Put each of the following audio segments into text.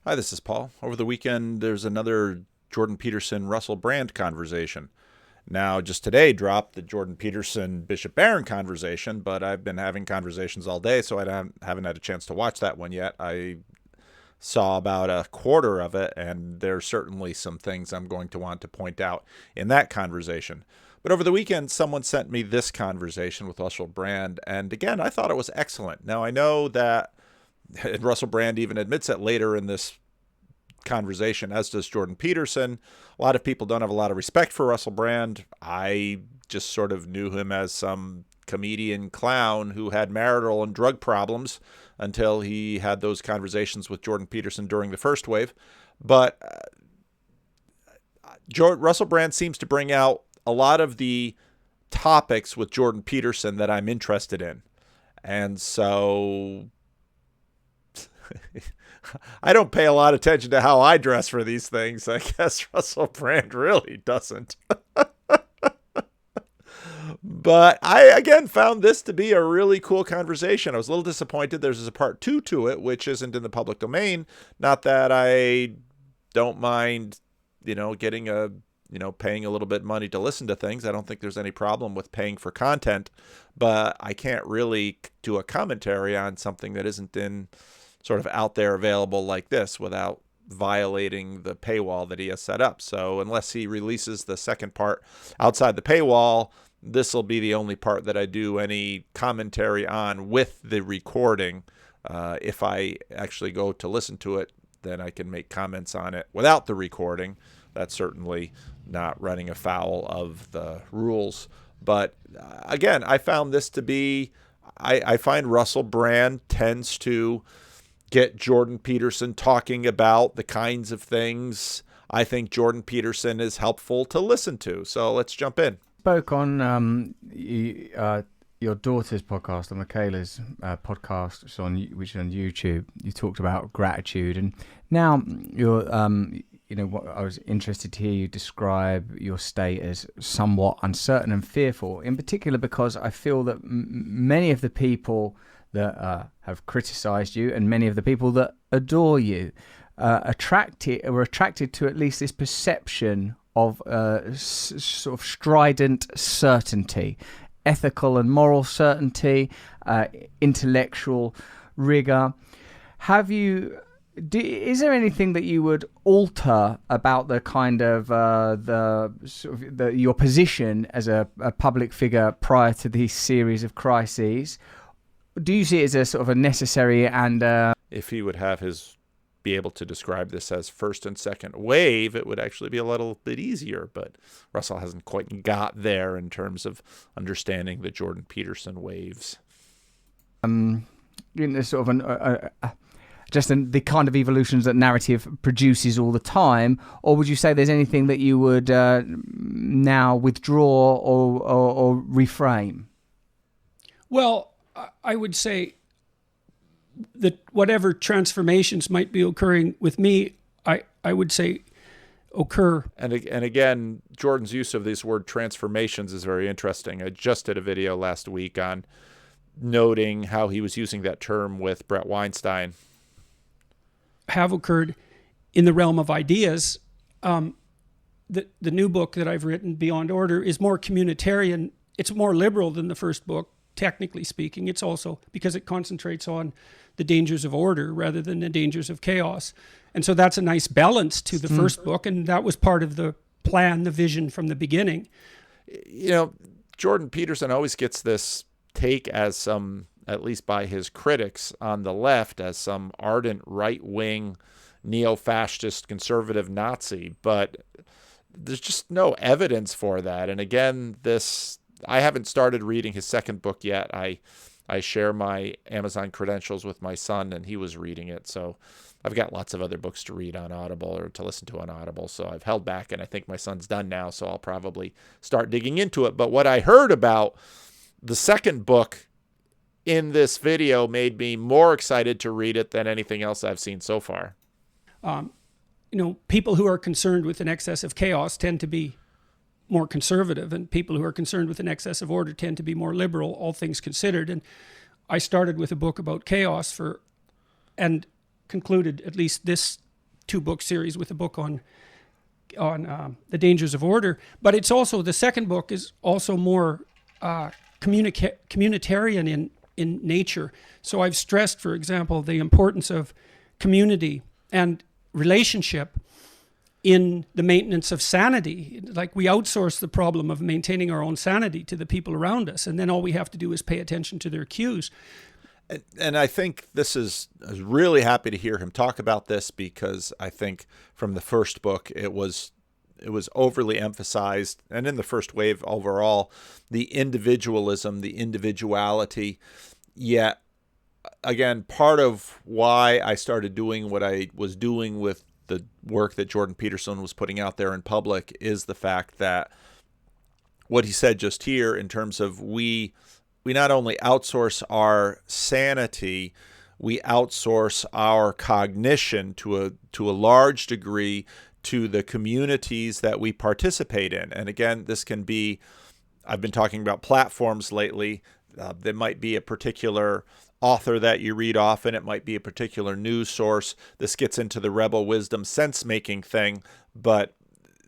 Hi, this is Paul. Over the weekend, there's another Jordan Peterson Russell Brand conversation. Now, just today dropped the Jordan Peterson Bishop Barron conversation, but I've been having conversations all day, so haven't had a chance to watch that one yet. I saw about a quarter of it, and there's certainly some things I'm going to want to point out in that conversation. But over the weekend, someone sent me this conversation with Russell Brand, and again, I thought it was excellent. Now, I know that and Russell Brand even admits it later in this conversation, as does Jordan Peterson. A lot of people don't have a lot of respect for Russell Brand. I just sort of knew him as some comedian clown who had marital and drug problems until he had those conversations with Jordan Peterson during the first wave. But Russell Brand seems to bring out a lot of the topics with Jordan Peterson that I'm interested in. And so I don't pay a lot of attention to how I dress for these things. I guess Russell Brand really doesn't. But I, again, found this to be a really cool conversation. I was a little disappointed there's a part two to it, which isn't in the public domain. Not that I don't mind, getting paying a little bit of money to listen to things. I don't think there's any problem with paying for content, but I can't really do a commentary on something that isn't in sort of out there available like this without violating the paywall that he has set up. So unless he releases the second part outside the paywall, this will be the only part that I do any commentary on with the recording. If I actually go to listen to it, then I can make comments on it without the recording. That's certainly not running afoul of the rules. But again, I found this to be, I find Russell Brand tends to get Jordan Peterson talking about the kinds of things I think Jordan Peterson is helpful to listen to. So let's jump in. Spoke on your daughter's podcast, or Michaela's podcast, which is on YouTube. You talked about gratitude, and now you're, what I was interested to hear you describe your state as somewhat uncertain and fearful. In particular, because I feel that many of the people that have criticized you and many of the people that adore you were attracted to at least this perception of sort of strident certainty, ethical and moral certainty, intellectual rigor. Is there anything that you would alter about the kind of your position as a public figure prior to these series of crises? Do you see it as a sort of a necessary and if he would be able to describe this as first and second wave, it would actually be a little bit easier. But Russell hasn't quite got there in terms of understanding the Jordan Peterson waves. Sort of the kind of evolutions that narrative produces all the time, or would you say there's anything that you would now withdraw or reframe? Well, I would say that whatever transformations might be occurring with me, I would say occur. And again, Jordan's use of this word transformations is very interesting. I just did a video last week on noting how he was using that term with Brett Weinstein. Have occurred in the realm of ideas. The new book that I've written, Beyond Order, is more communitarian. It's more liberal than the first book. Technically speaking, it's also because it concentrates on the dangers of order rather than the dangers of chaos. And so that's a nice balance to the first book, and that was part of the plan, the vision from the beginning. Jordan Peterson always gets this take as some, at least by his critics on the left, as some ardent right-wing neo-fascist conservative Nazi, but there's just no evidence for that. And again, I haven't started reading his second book yet. I share my Amazon credentials with my son, and he was reading it. So I've got lots of other books to read on Audible or to listen to on Audible. So I've held back, and I think my son's done now, so I'll probably start digging into it. But what I heard about the second book in this video made me more excited to read it than anything else I've seen so far. People who are concerned with an excess of chaos tend to be more conservative, and people who are concerned with an excess of order tend to be more liberal, all things considered. And I started with a book about chaos and concluded, at least this 2-book series with a book on the dangers of order. But it's also, the second book is also more communitarian in nature. So I've stressed, for example, the importance of community and relationship in the maintenance of sanity. Like, we outsource the problem of maintaining our own sanity to the people around us, and then all we have to do is pay attention to their cues. And I think I was really happy to hear him talk about this, because I think from the first book, it was overly emphasized, and in the first wave overall, the individualism, the individuality. Yet, again, part of why I started doing what I was doing with the work that Jordan Peterson was putting out there in public is the fact that what he said just here, in terms of we not only outsource our sanity, we outsource our cognition to a large degree to the communities that we participate in. And again, this can be, I've been talking about platforms lately. There might be a particular author that you read often. It might be a particular news source. This gets into the rebel wisdom sense-making thing. But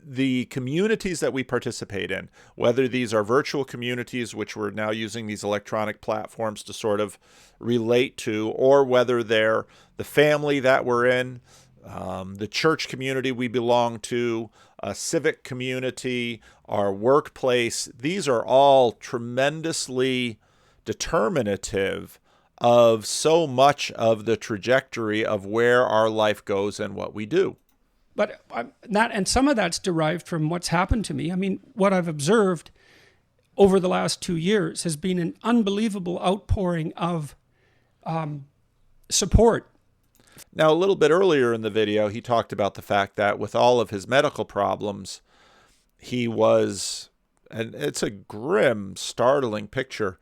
the communities that we participate in, whether these are virtual communities, which we're now using these electronic platforms to sort of relate to, or whether they're the family that we're in, the church community we belong to, a civic community, our workplace, these are all tremendously determinative of so much of the trajectory of where our life goes and what we do. But and some of that's derived from what's happened to me. I mean, what I've observed over the last 2 years has been an unbelievable outpouring of support. Now, a little bit earlier in the video, he talked about the fact that with all of his medical problems, he was, and it's a grim, startling picture.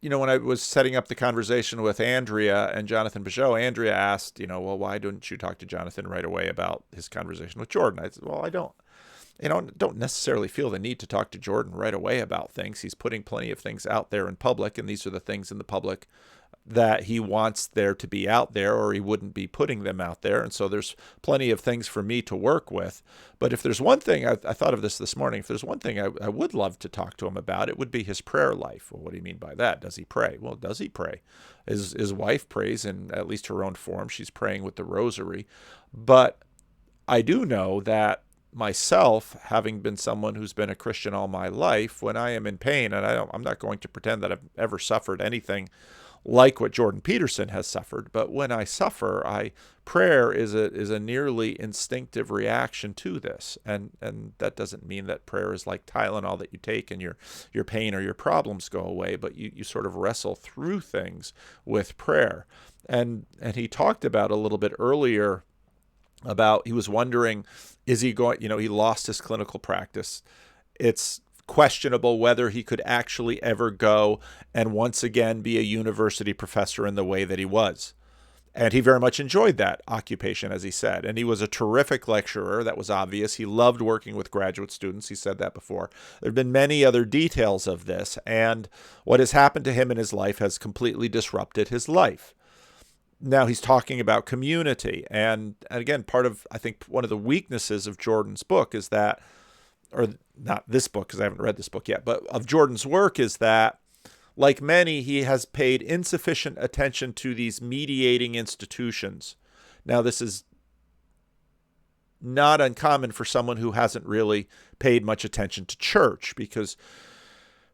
You know, when I was setting up the conversation with Andrea and Jonathan Peugeot, Andrea asked, well, why didn't you talk to Jonathan right away about his conversation with Jordan? I said, well, I don't necessarily feel the need to talk to Jordan right away about things. He's putting plenty of things out there in public, and these are the things in the public that he wants there to be out there, or he wouldn't be putting them out there. And so there's plenty of things for me to work with. But if there's one thing, I thought of this morning, if there's one thing I would love to talk to him about, it would be his prayer life. Well, what do you mean by that? Does he pray? Well, does he pray? His wife prays in at least her own form. She's praying with the rosary. But I do know that myself, having been someone who's been a Christian all my life, when I am in pain, and I'm not going to pretend that I've ever suffered anything like what Jordan Peterson has suffered, but when I suffer, prayer is a nearly instinctive reaction to this, and that doesn't mean that prayer is like Tylenol that you take and your pain or your problems go away, but you sort of wrestle through things with prayer. And he talked about a little bit earlier about, he was wondering, is he going, he lost his clinical practice. It's questionable whether he could actually ever go and once again be a university professor in the way that he was. And he very much enjoyed that occupation, as he said. And he was a terrific lecturer. That was obvious. He loved working with graduate students. He said that before. There have been many other details of this. And what has happened to him in his life has completely disrupted his life. Now he's talking about community. And again, part of, I think, one of the weaknesses of Jordan's book is that, or not this book, because I haven't read this book yet, but of Jordan's work, is that, like many, he has paid insufficient attention to these mediating institutions. Now, this is not uncommon for someone who hasn't really paid much attention to church, because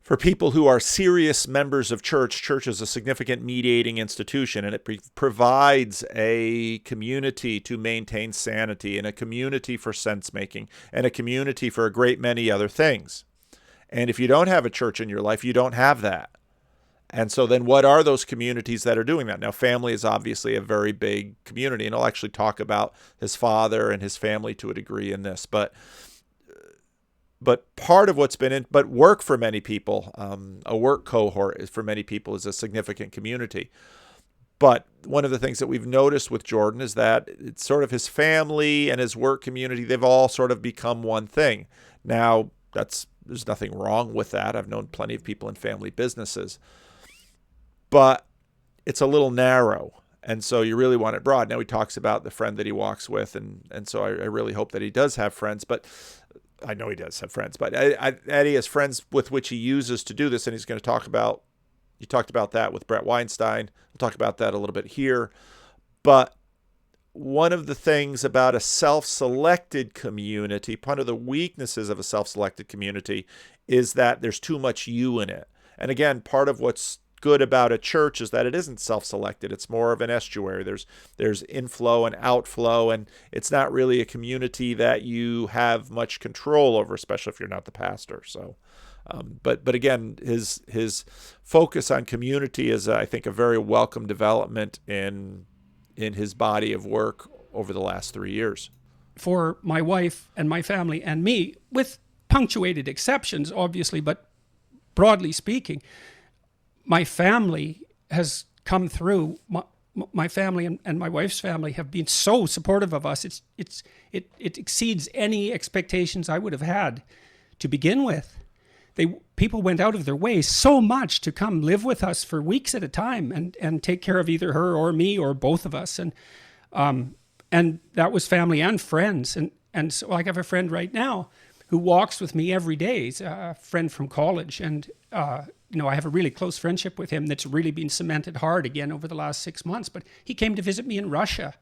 for people who are serious members of church is a significant mediating institution, and it provides a community to maintain sanity, and a community for sense-making, and a community for a great many other things. And if you don't have a church in your life, you don't have that. And so then what are those communities that are doing that? Now, family is obviously a very big community, and I'll actually talk about his father and his family to a degree in this, but part of what's been but work for many people, a work cohort for many people is a significant community. But one of the things that we've noticed with Jordan is that it's sort of his family and his work community, they've all sort of become one thing. Now, there's nothing wrong with that. I've known plenty of people in family businesses. But it's a little narrow. And so you really want it broad. Now he talks about the friend that he walks with, and so I really hope that he does have friends, but I know he does have friends, but that he has friends with which he uses to do this, and he's going to talk about, you talked about that with Brett Weinstein. We'll talk about that a little bit here. But one of the things about a self-selected community, one of the weaknesses of a self-selected community is that there's too much you in it. And again, part of what's good about a church is that it isn't self-selected. It's more of an estuary. There's inflow and outflow, and it's not really a community that you have much control over, especially if you're not the pastor. So, but again, his focus on community is, I think, a very welcome development in his body of work over the last 3 years. For my wife and my family and me, with punctuated exceptions, obviously, but broadly speaking, my family has come through. My family and my wife's family have been so supportive of us. It exceeds any expectations I would have had to begin with. People went out of their way so much to come live with us for weeks at a time and take care of either her or me or both of us. And that was family and friends. And so I have a friend right now who walks with me every day. He's a friend from college. And, I have a really close friendship with him that's really been cemented hard again over the last 6 months. But he came to visit me in Russia.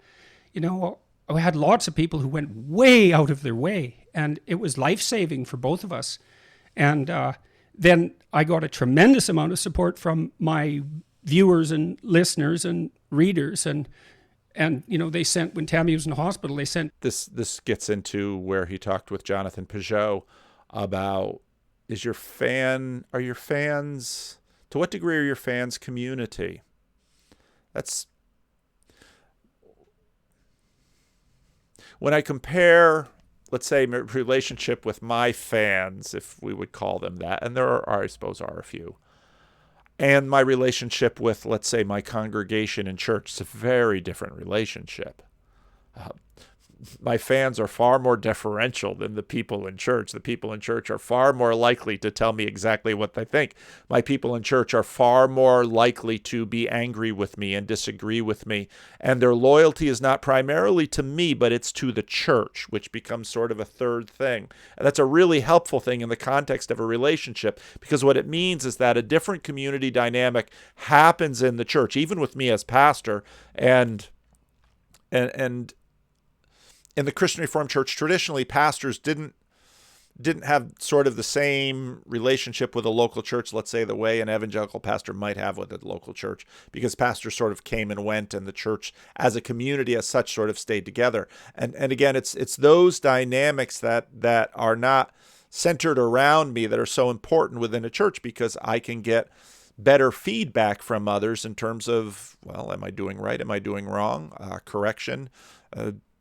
I had lots of people who went way out of their way, and it was life-saving for both of us. And then I got a tremendous amount of support from my viewers and listeners and readers. And they sent, when Tammy was in the hospital, they sent... This gets into where he talked with Jonathan Peugeot about, to what degree are your fans community? That's... When I compare, let's say, my relationship with my fans, if we would call them that, and there are, I suppose, are a few, and my relationship with, let's say, my congregation in church, it's a very different relationship. My fans are far more deferential than the people in church. The people in church are far more likely to tell me exactly what they think. My people in church are far more likely to be angry with me and disagree with me. And their loyalty is not primarily to me, but it's to the church, which becomes sort of a third thing. And that's a really helpful thing in the context of a relationship, because what it means is that a different community dynamic happens in the church, even with me as pastor, and in the Christian Reformed Church, traditionally, pastors didn't have sort of the same relationship with a local church, let's say, the way an evangelical pastor might have with a local church, because pastors sort of came and went, and the church as a community as such sort of stayed together. And again, it's those dynamics that are not centered around me that are so important within a church, because I can get better feedback from others in terms of, well, am I doing right? Am I doing wrong? Correction.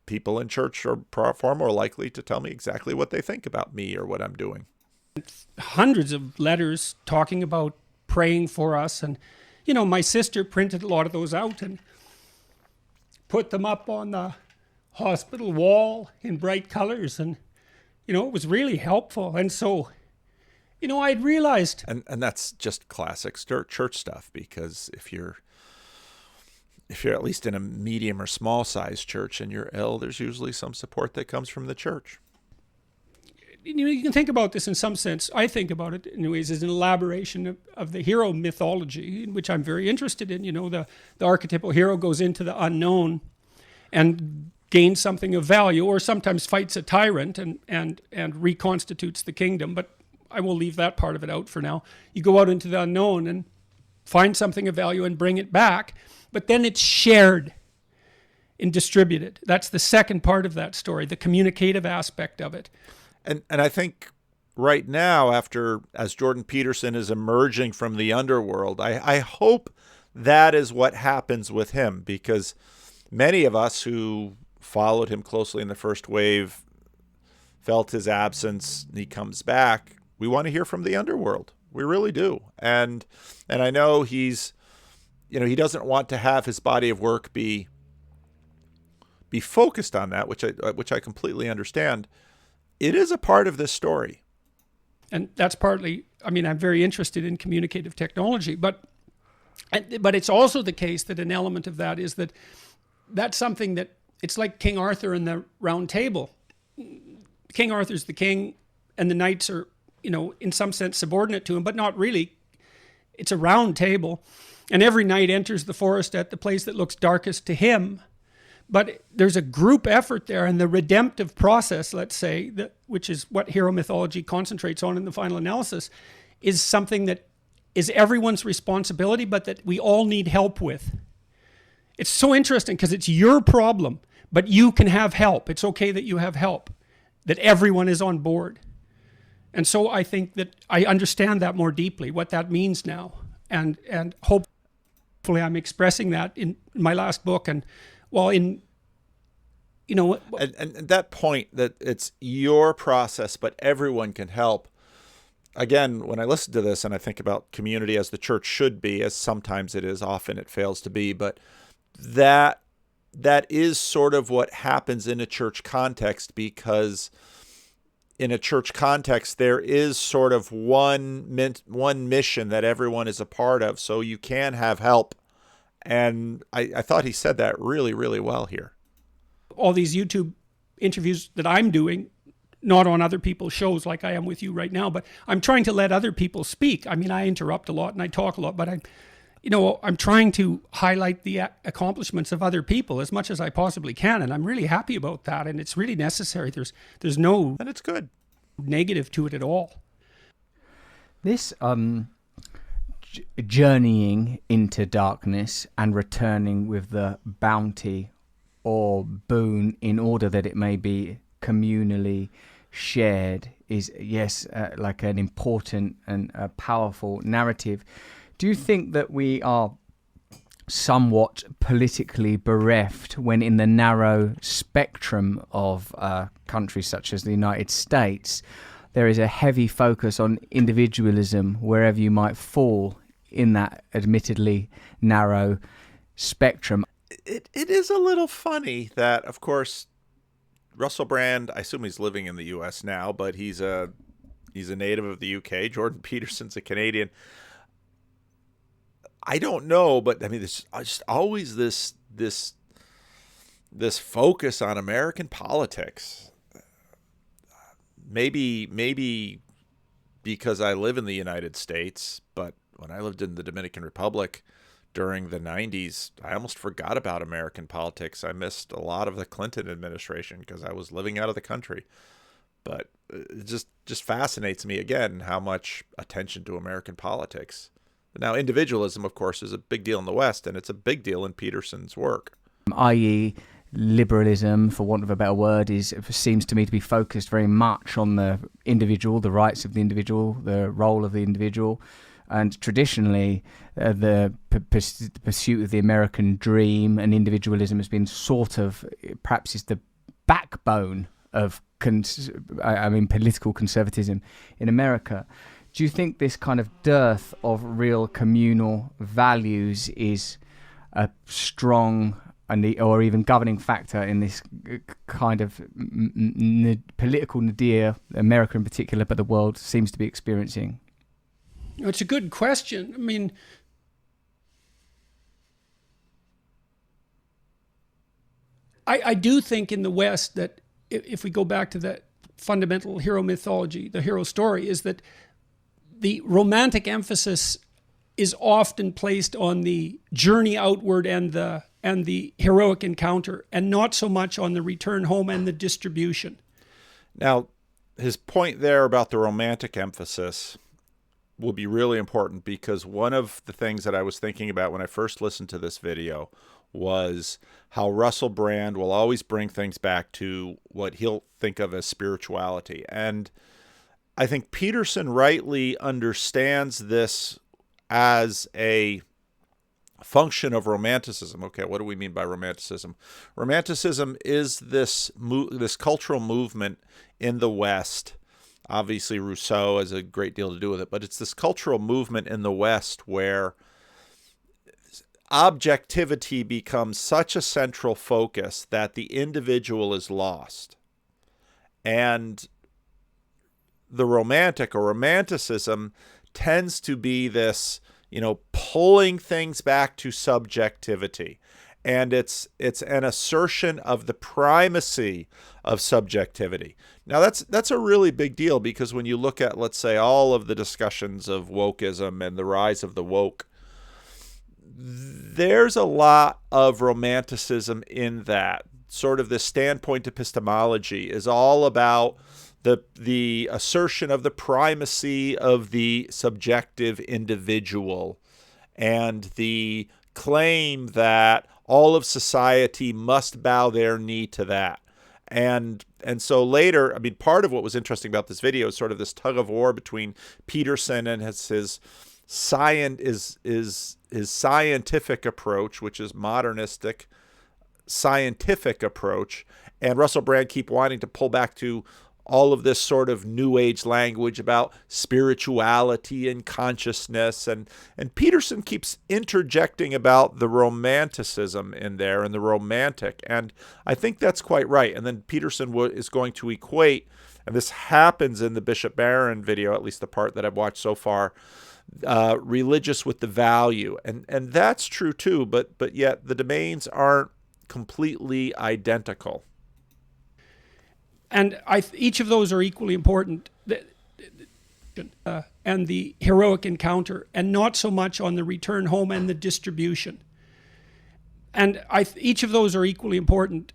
People in church are far more likely to tell me exactly what they think about me or what I'm doing. Hundreds of letters talking about praying for us. And, my sister printed a lot of those out and put them up on the hospital wall in bright colors. And, it was really helpful. And so, I'd realized... And that's just classic church stuff, because if you're at least in a medium or small size church and you're ill, there's usually some support that comes from the church. You can think about this in some sense. I think about it anyways as an elaboration of the hero mythology, in which I'm very interested in. The archetypal hero goes into the unknown and gains something of value, or sometimes fights a tyrant and reconstitutes the kingdom. But I will leave that part of it out for now. You go out into the unknown and find something of value and bring it back. But then it's shared and distributed. That's the second part of that story, the communicative aspect of it. And I think right now, as Jordan Peterson is emerging from the underworld, I hope that is what happens with him, because many of us who followed him closely in the first wave felt his absence, and he comes back. We want to hear from the underworld. We really do. And I know he doesn't want to have his body of work be focused on that, which I completely understand. It is a part of this story. And that's partly, I'm very interested in communicative technology, but But it's also the case that an element of that is that that's something that it's like King Arthur and the Round Table. King Arthur's the king, and the knights are, in some sense subordinate to him, but not really. It's a round table, and every knight enters the forest at the place that looks darkest to him. But there's a group effort there, and the redemptive process, let's say, which is what hero mythology concentrates on in the final analysis, is something that is everyone's responsibility, but that we all need help with. It's so interesting because it's your problem, but you can have help. It's okay that you have help, that everyone is on board. And so I think that I understand that more deeply, what that means now. And hopefully I'm expressing that in my last book. And and that point that it's your process, but everyone can help. Again, when I listen to this and I think about community as the church should be, as sometimes it is, often it fails to be, but that is sort of what happens in a church context, because in a church context, there is sort of one mission that everyone is a part of, so you can have help. And I thought he said that really, really well here. All these YouTube interviews that I'm doing, not on other people's shows like I am with you right now, but I'm trying to let other people speak. I mean, I interrupt a lot and I talk a lot, but I'm trying to highlight the accomplishments of other people as much as I possibly can, and I'm really happy about that, and it's really necessary. There's no and it's good negative to it at all. This journeying into darkness and returning with the bounty or boon in order that it may be communally shared is, yes, like an important and a powerful narrative. Do you think that we are somewhat politically bereft when in the narrow spectrum of countries such as the United States, there is a heavy focus on individualism wherever you might fall in that admittedly narrow spectrum? It is a little funny that, of course, Russell Brand, I assume he's living in the U.S. now, but he's a native of the U.K. Jordan Peterson's a Canadian. I don't know, but I mean, there's just always this focus on American politics. Maybe because I live in the United States, but when I lived in the Dominican Republic during the 90s, I almost forgot about American politics. I missed a lot of the Clinton administration because I was living out of the country. But it just fascinates me, again, how much attention to American politics. Now, individualism, of course, is a big deal in the West, and it's a big deal in Peterson's work. I.e., liberalism, for want of a better word, seems to me to be focused very much on the individual, the rights of the individual, the role of the individual. And traditionally, the pursuit of the American dream and individualism has been sort of, perhaps is the backbone of political conservatism in America. Do you think this kind of dearth of real communal values is a strong or even governing factor in this kind of political nadir America in particular, but the world seems to be experiencing? It's a good question. I mean, I do think in the West that if we go back to that fundamental hero mythology, the hero story, is that the romantic emphasis is often placed on the journey outward and the heroic encounter, and not so much on the return home and the distribution. Now, his point there about the romantic emphasis will be really important, because one of the things that I was thinking about when I first listened to this video was how Russell Brand will always bring things back to what he'll think of as spirituality. And I think Peterson rightly understands this as a function of romanticism. Okay, what do we mean by romanticism? Romanticism is this cultural movement in the West. Obviously, Rousseau has a great deal to do with it, but it's this cultural movement in the West where objectivity becomes such a central focus that the individual is lost. And the romantic or romanticism tends to be this, pulling things back to subjectivity. And it's an assertion of the primacy of subjectivity. Now that's a really big deal, because when you look at, let's say, all of the discussions of wokeism and the rise of the woke, there's a lot of romanticism in that. Sort of the standpoint epistemology is all about the assertion of the primacy of the subjective individual, and the claim that all of society must bow their knee to that. And so later, I mean, part of what was interesting about this video is sort of this tug of war between Peterson and his scientific approach, which is modernistic scientific approach, and Russell Brand keep wanting to pull back to all of this sort of new age language about spirituality and consciousness, and Peterson keeps interjecting about the romanticism in there and the romantic, and I think that's quite right. And then Peterson is going to equate, and this happens in the Bishop Barron video, at least the part that I've watched so far, religious with the value, and that's true too, but yet the domains aren't completely identical. And each of those are equally important, and the heroic encounter, and not so much on the return home and the distribution. And each of those are equally important,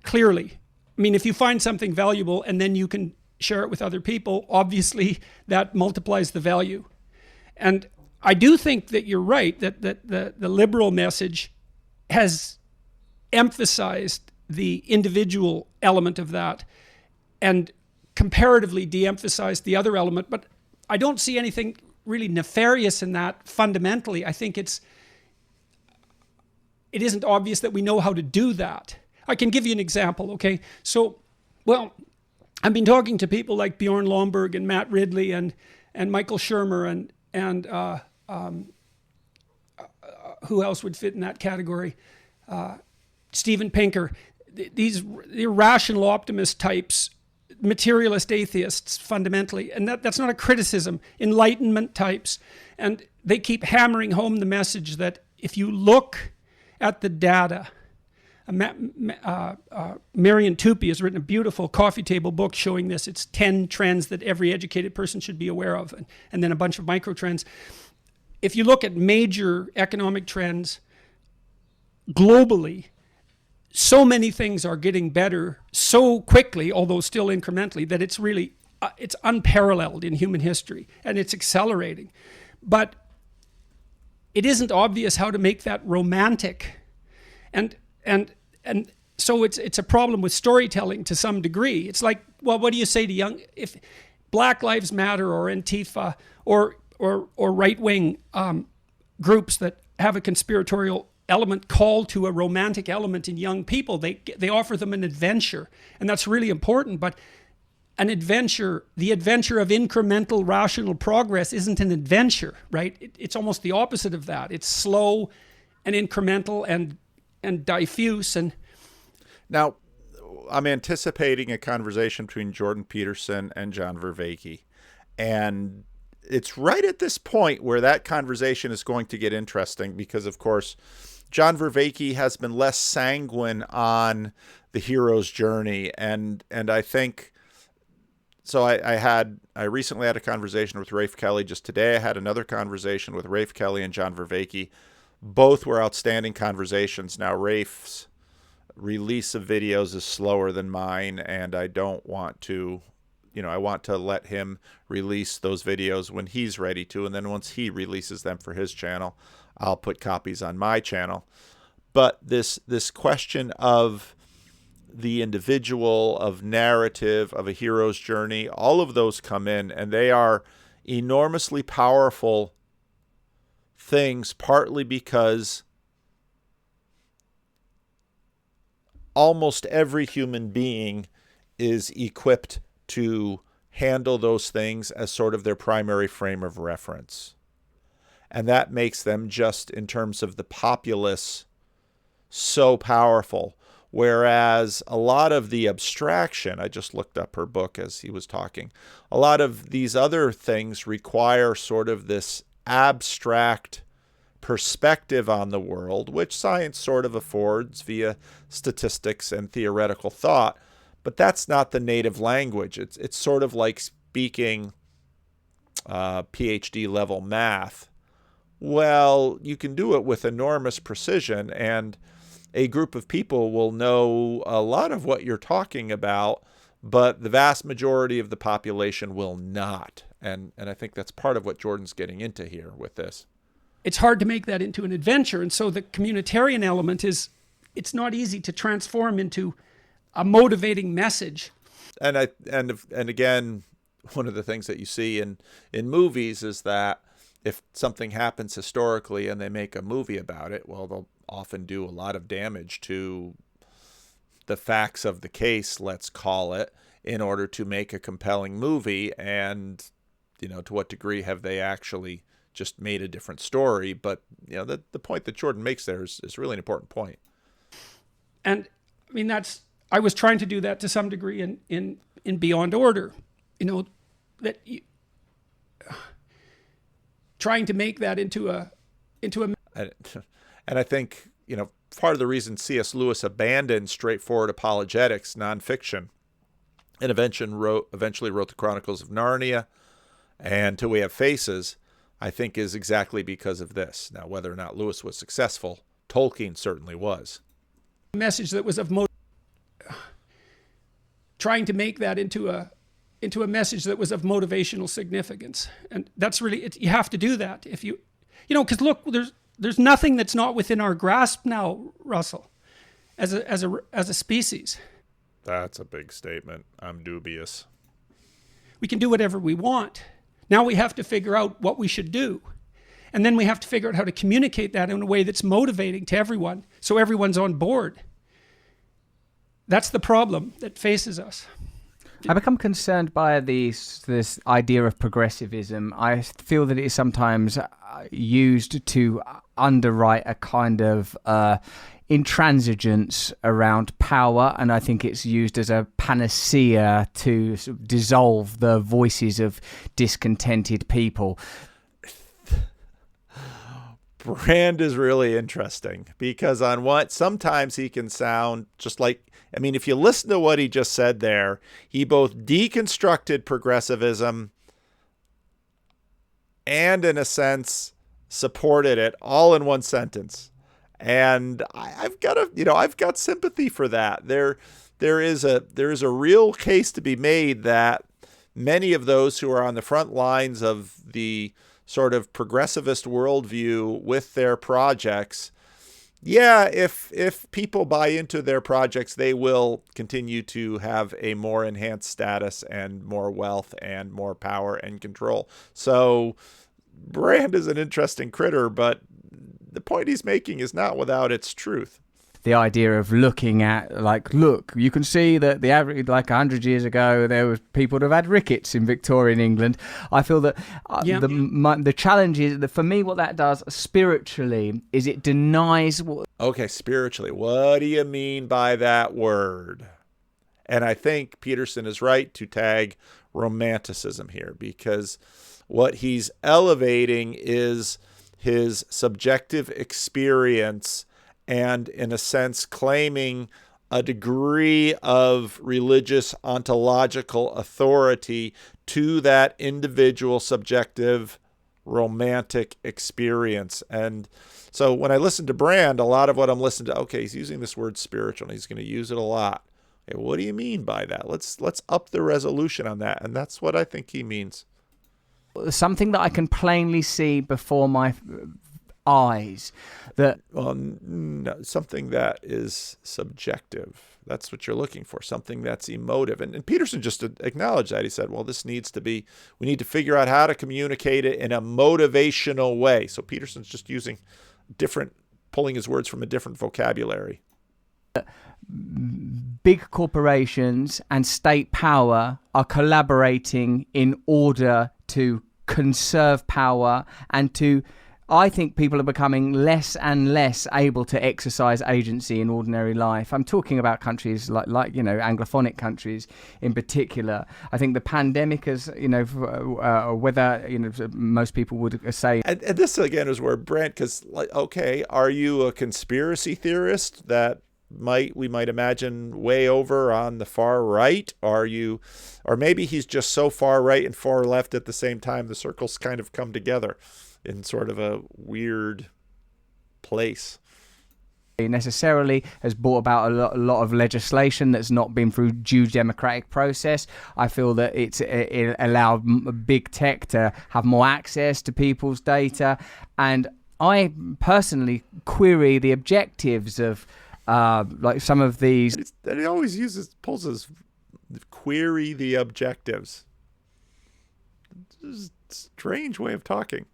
clearly. I mean, if you find something valuable and then you can share it with other people, obviously that multiplies the value. And I do think that you're right, that the liberal message has emphasized the individual element of that and comparatively de-emphasized the other element. But I don't see anything really nefarious in that fundamentally. I think it isn't obvious that we know how to do that. I can give you an example, okay? So, well, I've been talking to people like Bjorn Lomborg and Matt Ridley and Michael Shermer and who else would fit in that category? Steven Pinker. These irrational optimist types, materialist atheists fundamentally, and that's not a criticism, Enlightenment types. And they keep hammering home the message that if you look at the data, Marian Tupy has written a beautiful coffee table book showing this. It's 10 trends that every educated person should be aware of, and then a bunch of micro trends. If you look at major economic trends globally, so many things are getting better so quickly, although still incrementally, that it's really, it's unparalleled in human history, and it's accelerating. But it isn't obvious how to make that romantic. And so it's a problem with storytelling to some degree. It's like, well, what do you say to if Black Lives Matter or Antifa or right-wing groups that have a conspiratorial element call to a romantic element in young people, they offer them an adventure, and that's really important. But an adventure, the adventure of incremental rational progress, isn't an adventure, right? It's almost the opposite of that. It's slow and incremental and diffuse. And now I'm anticipating a conversation between Jordan Peterson and John Vervaeke, and it's right at this point where that conversation is going to get interesting, because of course John Vervaeke has been less sanguine on the hero's journey, and I think so. I recently had a conversation with Rafe Kelly. Just today I had another conversation with Rafe Kelly and John Vervaeke. Both were outstanding conversations. Now Rafe's release of videos is slower than mine, and I don't want to, I want to let him release those videos when he's ready to, and then once he releases them for his channel, I'll put copies on my channel. But this question of the individual, of narrative, of a hero's journey, all of those come in, and they are enormously powerful things, partly because almost every human being is equipped to handle those things as sort of their primary frame of reference. And that makes them, just in terms of the populace, so powerful. Whereas a lot of the abstraction, I just looked up her book as he was talking, a lot of these other things require sort of this abstract perspective on the world, which science sort of affords via statistics and theoretical thought. But that's not the native language. It's sort of like speaking PhD level math. Well, you can do it with enormous precision, and a group of people will know a lot of what you're talking about, but the vast majority of the population will not. And I think that's part of what Jordan's getting into here with this. It's hard to make that into an adventure. And so the communitarian element is, it's not easy to transform into a motivating message. And again, one of the things that you see in movies is that if something happens historically and they make a movie about it, well, they'll often do a lot of damage to the facts of the case, let's call it, in order to make a compelling movie. And, to what degree have they actually just made a different story? But, the point that Jordan makes there is really an important point. And I mean, I was trying to do that to some degree in Beyond Order, trying to make that into a. And I think, part of the reason C.S. Lewis abandoned straightforward apologetics, nonfiction, and eventually wrote the Chronicles of Narnia and Till We Have Faces, I think is exactly because of this. Now, whether or not Lewis was successful, Tolkien certainly was. A message that was of trying to make that into a message that was of motivational significance. And that's really, you have to do that if because look, there's nothing that's not within our grasp now, Russell, as a species. That's a big statement. I'm dubious. We can do whatever we want. Now we have to figure out what we should do. And then we have to figure out how to communicate that in a way that's motivating to everyone, so everyone's on board. That's the problem that faces us. I become concerned by this idea of progressivism. I feel that it is sometimes used to underwrite a kind of intransigence around power, and I think it's used as a panacea to sort of dissolve the voices of discontented people. Brand is really interesting because sometimes he can sound just like, if you listen to what he just said there, he both deconstructed progressivism and, in a sense, supported it all in one sentence. And I've got sympathy for that. There is a real case to be made that many of those who are on the front lines of the sort of progressivist worldview with their projects, if people buy into their projects, they will continue to have a more enhanced status and more wealth and more power and control. So Brand is an interesting critter, but the point he's making is not without its truth. The idea of looking at, look, you can see that the average, 100 years ago, there was people that have had rickets in Victorian England. I feel that the challenge is that for me, what that does spiritually is it denies what. Okay, spiritually, what do you mean by that word? And I think Peterson is right to tag romanticism here, because what he's elevating is his subjective experience and, in a sense, claiming a degree of religious ontological authority to that individual subjective romantic experience. And so when I listen to Brand, a lot of what I'm listening to, okay, he's using this word spiritual, and he's going to use it a lot. Okay, what do you mean by that? Let's up the resolution on that. And that's what I think he means. Something that I can plainly see before my eyes. No, something that is subjective. That's what you're looking for, something that's emotive. And Peterson just acknowledged that. He said, well, we need to figure out how to communicate it in a motivational way. So Peterson's just pulling his words from a different vocabulary. Big corporations and state power are collaborating in order to conserve power and to I think people are becoming less and less able to exercise agency in ordinary life. I'm talking about countries like Anglophonic countries in particular. I think the pandemic has, whether most people would say. And this again is where Brent, because okay, are you a conspiracy theorist that we might imagine way over on the far right? Or maybe he's just so far right and far left at the same time, the circles kind of come together in sort of a weird place. Necessarily has brought about a lot of legislation that's not been through due democratic process. I feel that it allowed big tech to have more access to people's data, and I personally query the objectives of like some of these. And he always pulls his query the objectives. This is a strange way of talking.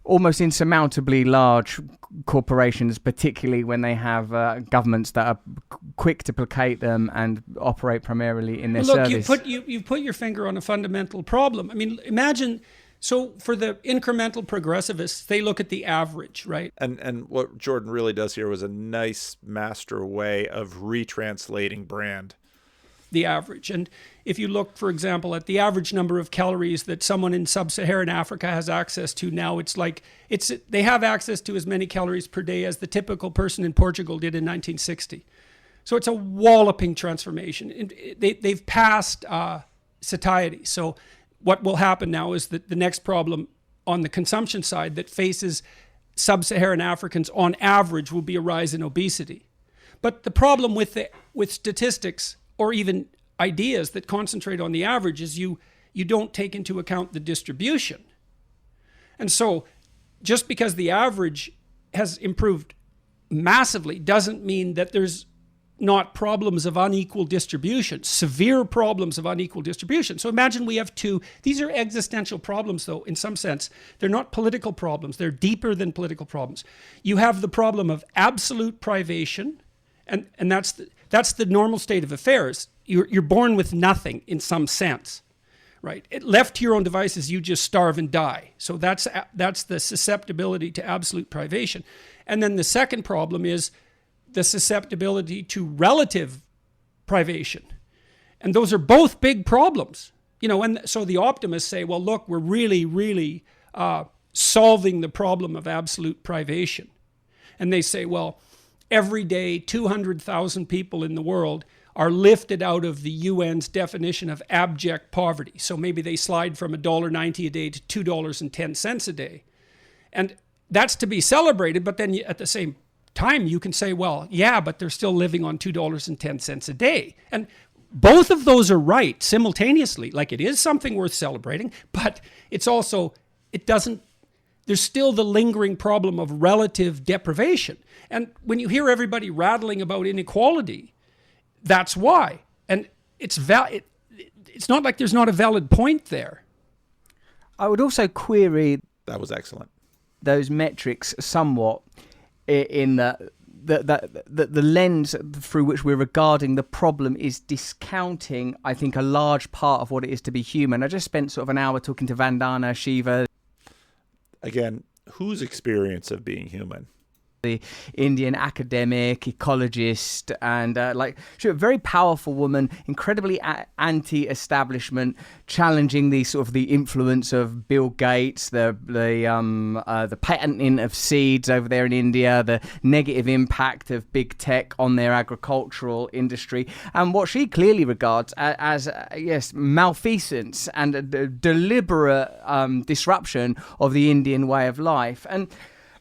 Almost insurmountably large corporations, particularly when they have governments that are quick to placate them and operate primarily in their service. Look, you put your finger on a fundamental problem. I mean, imagine. So for the incremental progressivists, they look at the average, right? And what Jordan really does here was a nice master way of retranslating Brand. The average. And if you look, for example, at the average number of calories that someone in sub-Saharan Africa has access to now, they have access to as many calories per day as the typical person in Portugal did in 1960. So it's a walloping transformation. They've passed satiety. So what will happen now is that the next problem on the consumption side that faces sub-Saharan Africans on average will be a rise in obesity. But the problem with statistics or even ideas that concentrate on the average is you don't take into account the distribution. And so just because the average has improved massively doesn't mean that there's not problems of unequal distribution, severe problems of unequal distribution. So imagine we have these are existential problems though, in some sense. They're not political problems, they're deeper than political problems. You have the problem of absolute privation, and that's the normal state of affairs. You're born with nothing in some sense, right? Left to your own devices, you just starve and die. So that's the susceptibility to absolute privation. And then the second problem is the susceptibility to relative privation. And those are both big problems. And so the optimists say, well, look, we're really, really solving the problem of absolute privation. And they say, well, every day, 200,000 people in the world are lifted out of the UN's definition of abject poverty. So maybe they slide from $1.90 a day to $2.10 a day. And that's to be celebrated, but then at the same time, you can say, well, yeah, but they're still living on $2.10 a day. And both of those are right simultaneously. Like, it is something worth celebrating, but it's also, there's still the lingering problem of relative deprivation. And when you hear everybody rattling about inequality, that's why. And it's not like there's not a valid point there. I would also query... That was excellent. ...those metrics somewhat in the lens through which we're regarding the problem is discounting, I think, a large part of what it is to be human. I just spent sort of an hour talking to Vandana Shiva. Again, whose experience of being human? The Indian academic, ecologist, and she's a very powerful woman, incredibly anti-establishment, challenging the influence of Bill Gates, the patenting of seeds over there in India, the negative impact of big tech on their agricultural industry, and what she clearly regards as malfeasance and a deliberate disruption of the Indian way of life. And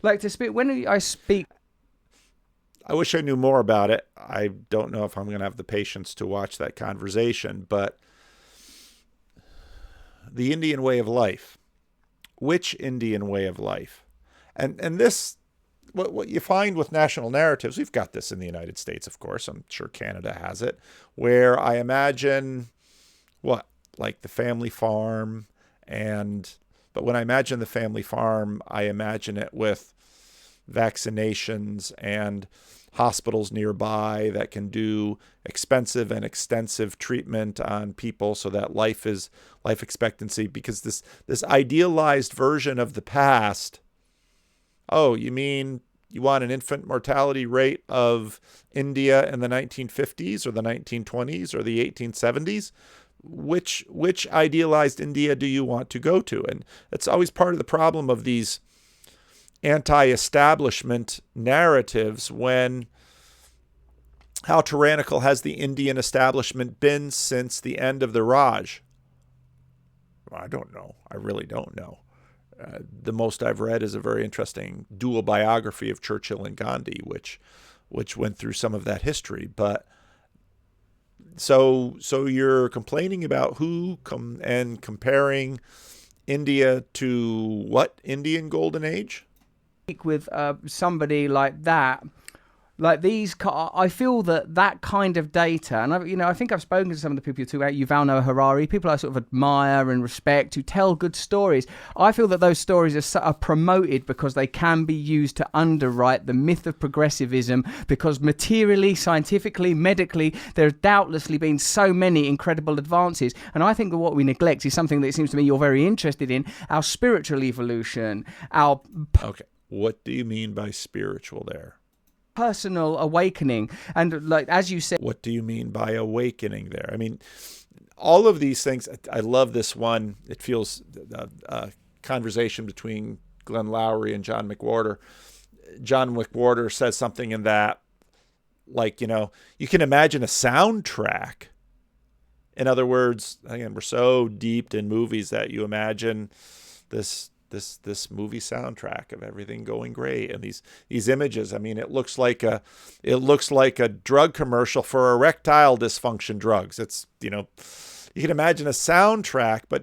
when I speak, I wish I knew more about it. I don't know if I'm going to have the patience to watch that conversation, but the Indian way of life, which Indian way of life? And this, what you find with national narratives, we've got this in the United States, of course, I'm sure Canada has it, where I imagine like the family farm but when I imagine the family farm, I imagine it with vaccinations and hospitals nearby that can do expensive and extensive treatment on people so that life expectancy, because this idealized version of the past. Oh, you mean you want an infant mortality rate of India in the 1950s or the 1920s or the 1870s? Which idealized India do you want to go to? And it's always part of the problem of these anti-establishment narratives, when how tyrannical has the Indian establishment been since the end of the Raj? Well, I don't know. I really don't know. The most I've read is a very interesting dual biography of Churchill and Gandhi, which went through some of that history. But so you're complaining about and comparing India to what Indian Golden Age? With somebody like that, like these, I feel that kind of data, and I think I've spoken to some of the people you talk about, Yuval Noah Harari, people I sort of admire and respect, who tell good stories. I feel that those stories are promoted because they can be used to underwrite the myth of progressivism, because materially, scientifically, medically, there have doubtlessly been so many incredible advances. And I think that what we neglect is something that it seems to me you're very interested in: our spiritual evolution, our... Okay. What do you mean by spiritual there? Personal awakening. And like, as you said... What do you mean by awakening there? I mean, all of these things, I love this one. It feels a conversation between Glenn Lowry and John McWhorter. John McWhorter says something in that, like, you can imagine a soundtrack. In other words, again, we're so deep in movies that you imagine this movie soundtrack of everything going great, and these images. I mean, it looks like a drug commercial for erectile dysfunction drugs. It's, you can imagine a soundtrack, but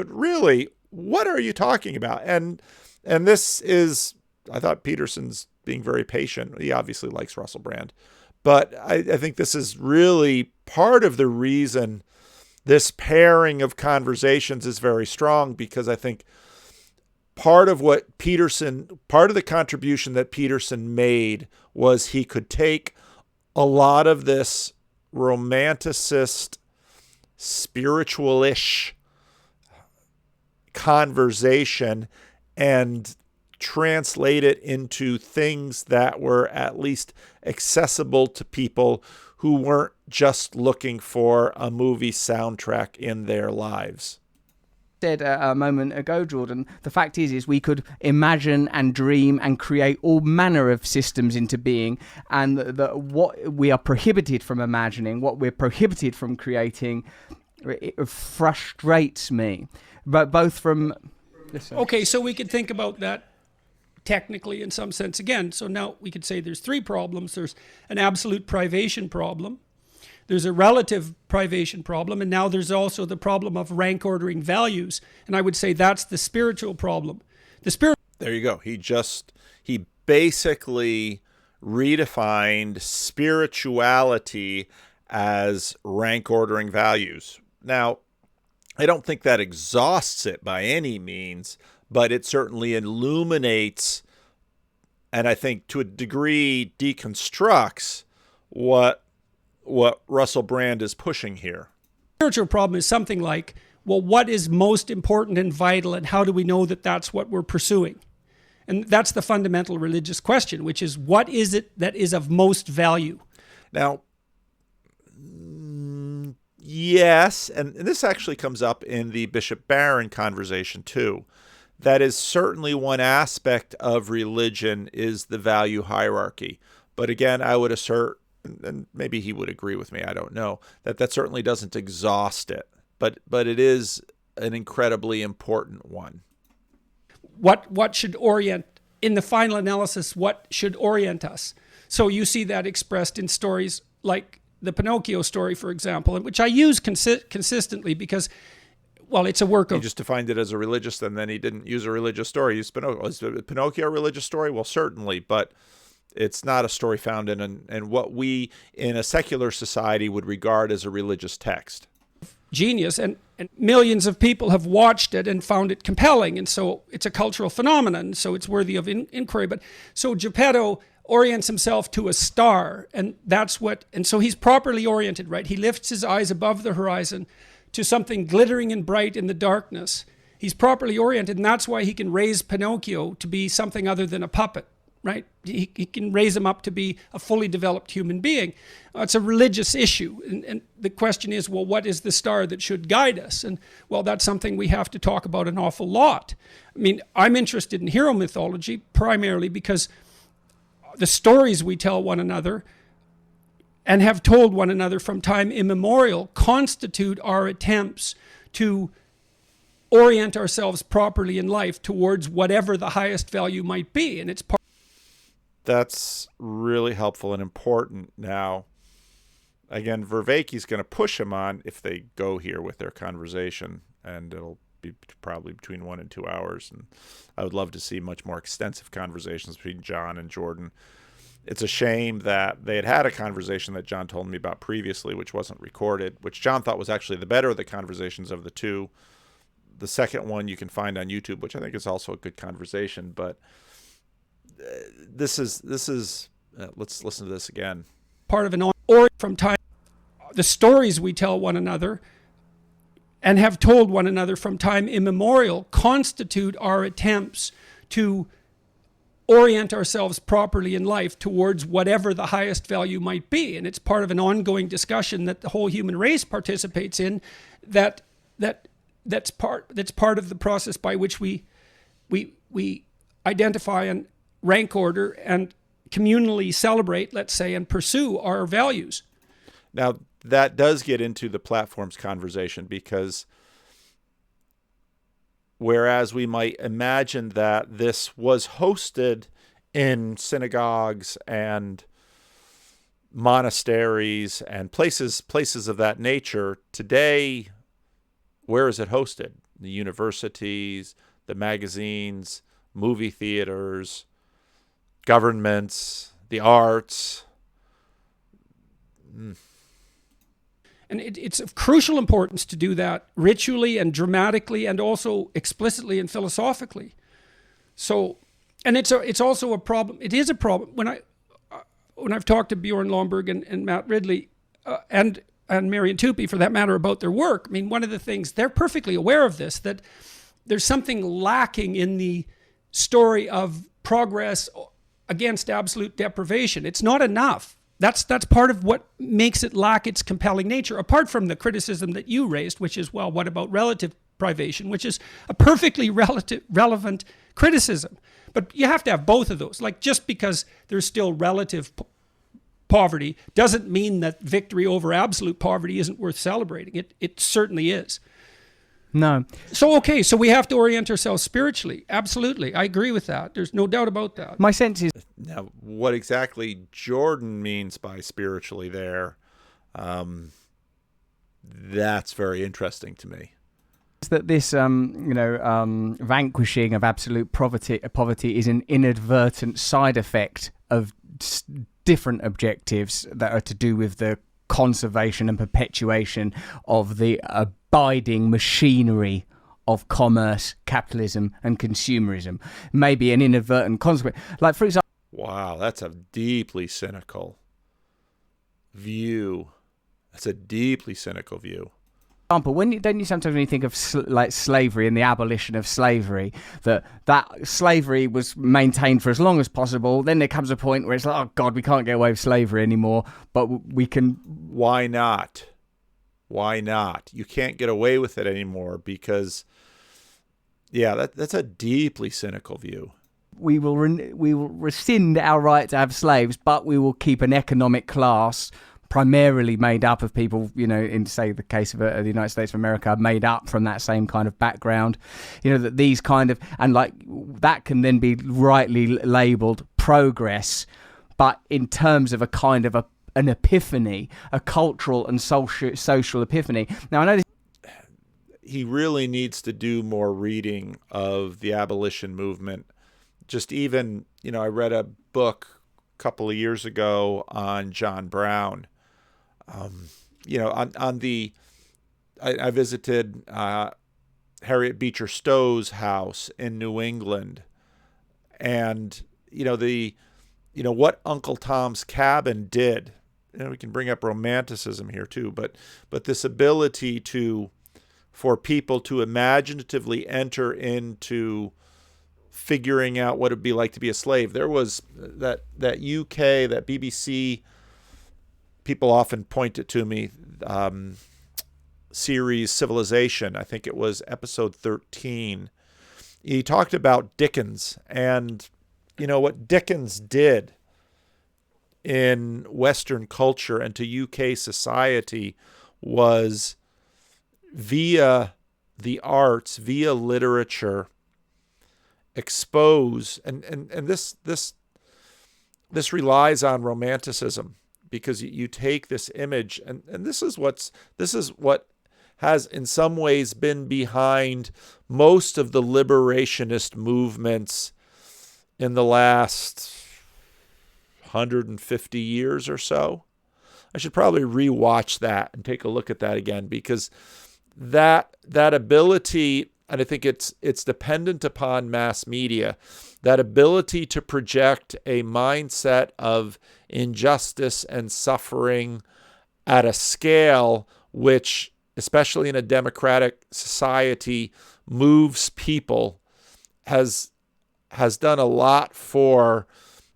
really, what are you talking about? And this is, I thought Peterson's being very patient. He obviously likes Russell Brand, but I think this is really part of the reason this pairing of conversations is very strong, because I think part of the contribution that Peterson made was he could take a lot of this romanticist, spiritual-ish conversation and translate it into things that were at least accessible to people who weren't just looking for a movie soundtrack in their lives. Said a moment ago, Jordan, the fact is we could imagine and dream and create all manner of systems into being, and what we are prohibited from imagining, what we're prohibited from creating, it frustrates me. But both from... Listen. Okay, so we could think about that technically in some sense again. So now we could say there's three problems. There's an absolute privation problem. There's a relative privation problem, and now there's also the problem of rank ordering values. And I would say that's the spiritual problem. There you go. He basically redefined spirituality as rank ordering values. Now, I don't think that exhausts it by any means, but it certainly illuminates, and I think to a degree deconstructs what Russell Brand is pushing here. Spiritual problem is something like, well, what is most important and vital, and how do we know that that's what we're pursuing? And that's the fundamental religious question, which is, what is it that is of most value? Now, yes, and this actually comes up in the Bishop Barron conversation too. That is certainly one aspect of religion, is the value hierarchy. But again, I would assert, and maybe he would agree with me, I don't know, that certainly doesn't exhaust it, but it is an incredibly important one. What should orient, in the final analysis, what should orient us? So you see that expressed in stories like the Pinocchio story, for example, which I use consistently because, well, it's a work of... He just defined it as a religious, and then he didn't use a religious story. He used Pinocchio. Is Pinocchio a religious story? Well, certainly, but it's not a story found in what we in a secular society would regard as a religious text. Genius, and millions of people have watched it and found it compelling, and so it's a cultural phenomenon, so it's worthy of inquiry. But so Geppetto orients himself to a star, and so he's properly oriented, right? He lifts his eyes above the horizon to something glittering and bright in the darkness. He's properly oriented, and that's why he can raise Pinocchio to be something other than a puppet, right? He can raise him up to be a fully developed human being. It's a religious issue, and the question is, well, what is the star that should guide us? And well, that's something we have to talk about an awful lot. I mean, I'm interested in hero mythology primarily because the stories we tell one another and have told one another from time immemorial constitute our attempts to orient ourselves properly in life towards whatever the highest value might be. And it's part. That's really helpful and important. Now, again, Vervaeke's going to push him on if they go here with their conversation, and it'll be probably between 1 and 2 hours. And I would love to see much more extensive conversations between John and Jordan. It's a shame that they had a conversation that John told me about previously, which wasn't recorded, which John thought was actually the better of the conversations of the two. The second one you can find on YouTube, which I think is also a good conversation, but this is let's listen to this again. Part of an or from time, the stories we tell one another and have told one another from time immemorial constitute our attempts to orient ourselves properly in life towards whatever the highest value might be. And it's part of an ongoing discussion that the whole human race participates in, that's part of the process by which we identify and rank order and communally celebrate, let's say, and pursue our values. Now, that does get into the platforms conversation, because whereas we might imagine that this was hosted in synagogues and monasteries and places of that nature, today, where is it hosted? The universities, the magazines, movie theaters, governments, the arts. And it's of crucial importance to do that ritually and dramatically and also explicitly and philosophically. So, and it's also a problem. It is a problem when I've talked to Bjorn Lomborg and Matt Ridley and Marian Tupy, for that matter, about their work. I mean, one of the things, they're perfectly aware of this, that there's something lacking in the story of progress against absolute deprivation. It's not enough. That's part of what makes it lack its compelling nature, apart from the criticism that you raised, which is, well, what about relative privation, which is a perfectly relevant criticism. But you have to have both of those. Like, just because there's still relative poverty doesn't mean that victory over absolute poverty isn't worth celebrating. It certainly is. No. So, okay, so we have to orient ourselves spiritually. Absolutely. I agree with that. There's no doubt about that. My sense is... Now, what exactly Jordan means by spiritually there, that's very interesting to me. That this, vanquishing of absolute poverty is an inadvertent side effect of different objectives that are to do with the conservation and perpetuation of the abiding machinery of commerce, capitalism, and consumerism. Maybe an inadvertent consequence. Like, for example... Wow, that's a deeply cynical view. That's a deeply cynical view. Example, don't you sometimes, when you think of slavery and the abolition of slavery, that slavery was maintained for as long as possible, then there comes a point where it's like, oh God, we can't get away with slavery anymore, but we can... Why not? Why not? You can't get away with it anymore because, yeah, that's a deeply cynical view. We will rescind our right to have slaves, but we will keep an economic class primarily made up of people, in, say, the case of the United States of America, made up from that same kind of background, that these kind of, and like that can then be rightly labeled progress, but in terms of a kind of an epiphany, a cultural and social epiphany. Now, I know he really needs to do more reading of the abolition movement. Just even, I read a book a couple of years ago on John Brown. I visited Harriet Beecher Stowe's house in New England, and what Uncle Tom's Cabin did. We can bring up romanticism here too, but this ability for people to imaginatively enter into figuring out what it'd be like to be a slave. There was that UK, that BBC, people often point it to me, series Civilization. I think it was episode 13. He talked about Dickens, and what Dickens did in Western culture and to UK society was, via the arts, via literature, expose, and this relies on romanticism, because you take this image, and this is what has in some ways been behind most of the liberationist movements in the last 150 years or so. I should probably rewatch that and take a look at that again, because that ability, and I think it's dependent upon mass media, that ability to project a mindset of injustice and suffering at a scale which, especially in a democratic society, moves people, has done a lot for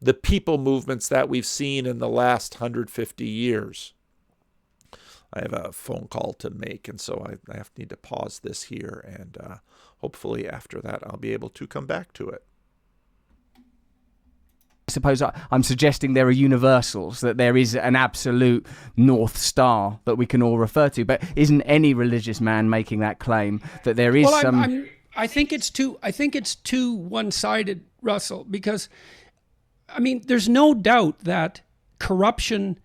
the people movements that we've seen in the last 150 years. I have a phone call to make, and so I need to pause this here, and hopefully after that I'll be able to come back to it. I suppose I'm suggesting there are universals, that there is an absolute North Star that we can all refer to, but isn't any religious man making that claim that there is some... I think it's too one-sided, Russell, because there's no doubt that corruption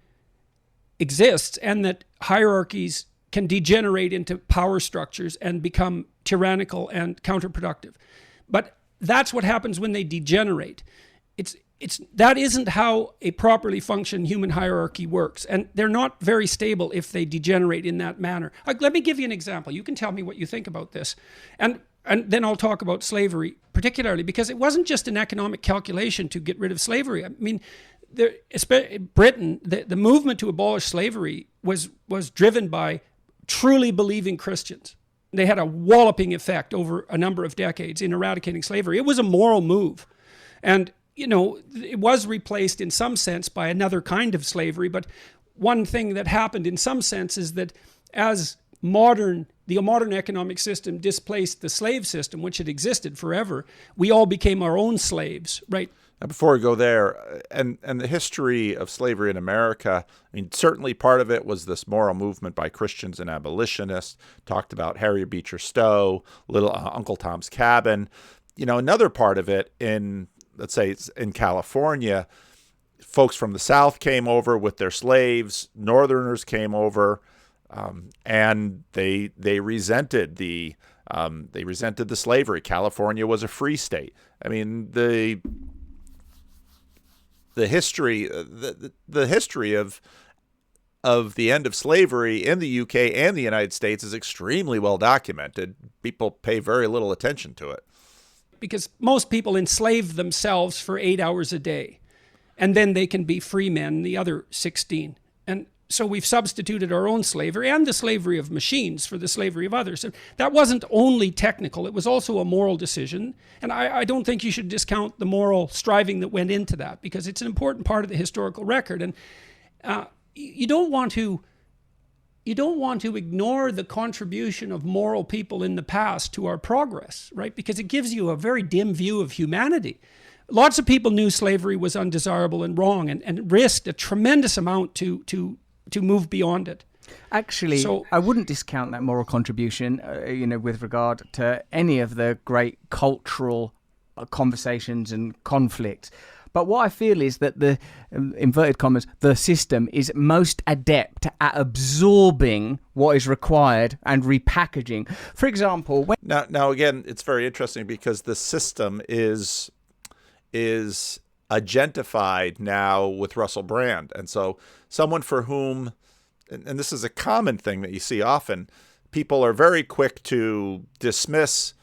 exists and that hierarchies can degenerate into power structures and become tyrannical and counterproductive. But that's what happens when they degenerate. That isn't how a properly functioning human hierarchy works, and they're not very stable if they degenerate in that manner. Let me give you an example. You can tell me what you think about this, and then I'll talk about slavery particularly, because it wasn't just an economic calculation to get rid of slavery. Britain, the movement to abolish slavery was driven by truly believing Christians. They had a walloping effect over a number of decades in eradicating slavery. It was a moral move, and it was replaced in some sense by another kind of slavery. But one thing that happened in some sense is that as the modern economic system displaced the slave system, which had existed forever, we all became our own slaves, right? Now, before we go there, and the history of slavery in America, certainly part of it was this moral movement by Christians and abolitionists. Talked about Harriet Beecher Stowe, little Uncle Tom's Cabin. Another part of it let's say in California, folks from the South came over with their slaves. Northerners came over, and they resented the slavery. California was a free state. The history of the end of slavery in the UK and the United States is extremely well documented. People pay very little attention to it, because most people enslave themselves for 8 hours a day, and then they can be free men the other 16. And so we've substituted our own slavery and the slavery of machines for the slavery of others. And that wasn't only technical, it was also a moral decision. And I don't think you should discount the moral striving that went into that, because it's an important part of the historical record. And you don't want to ignore the contribution of moral people in the past to our progress, right? Because it gives you a very dim view of humanity. Lots of people knew slavery was undesirable and wrong, and risked a tremendous amount to move beyond it. Actually, so, I wouldn't discount that moral contribution, with regard to any of the great cultural conversations and conflicts. But what I feel is that the, inverted commas, the system is most adept at absorbing what is required and repackaging. For example, now again, it's very interesting because the system is agentified now with Russell Brand. And so someone for whom, and this is a common thing that you see often, people are very quick to dismiss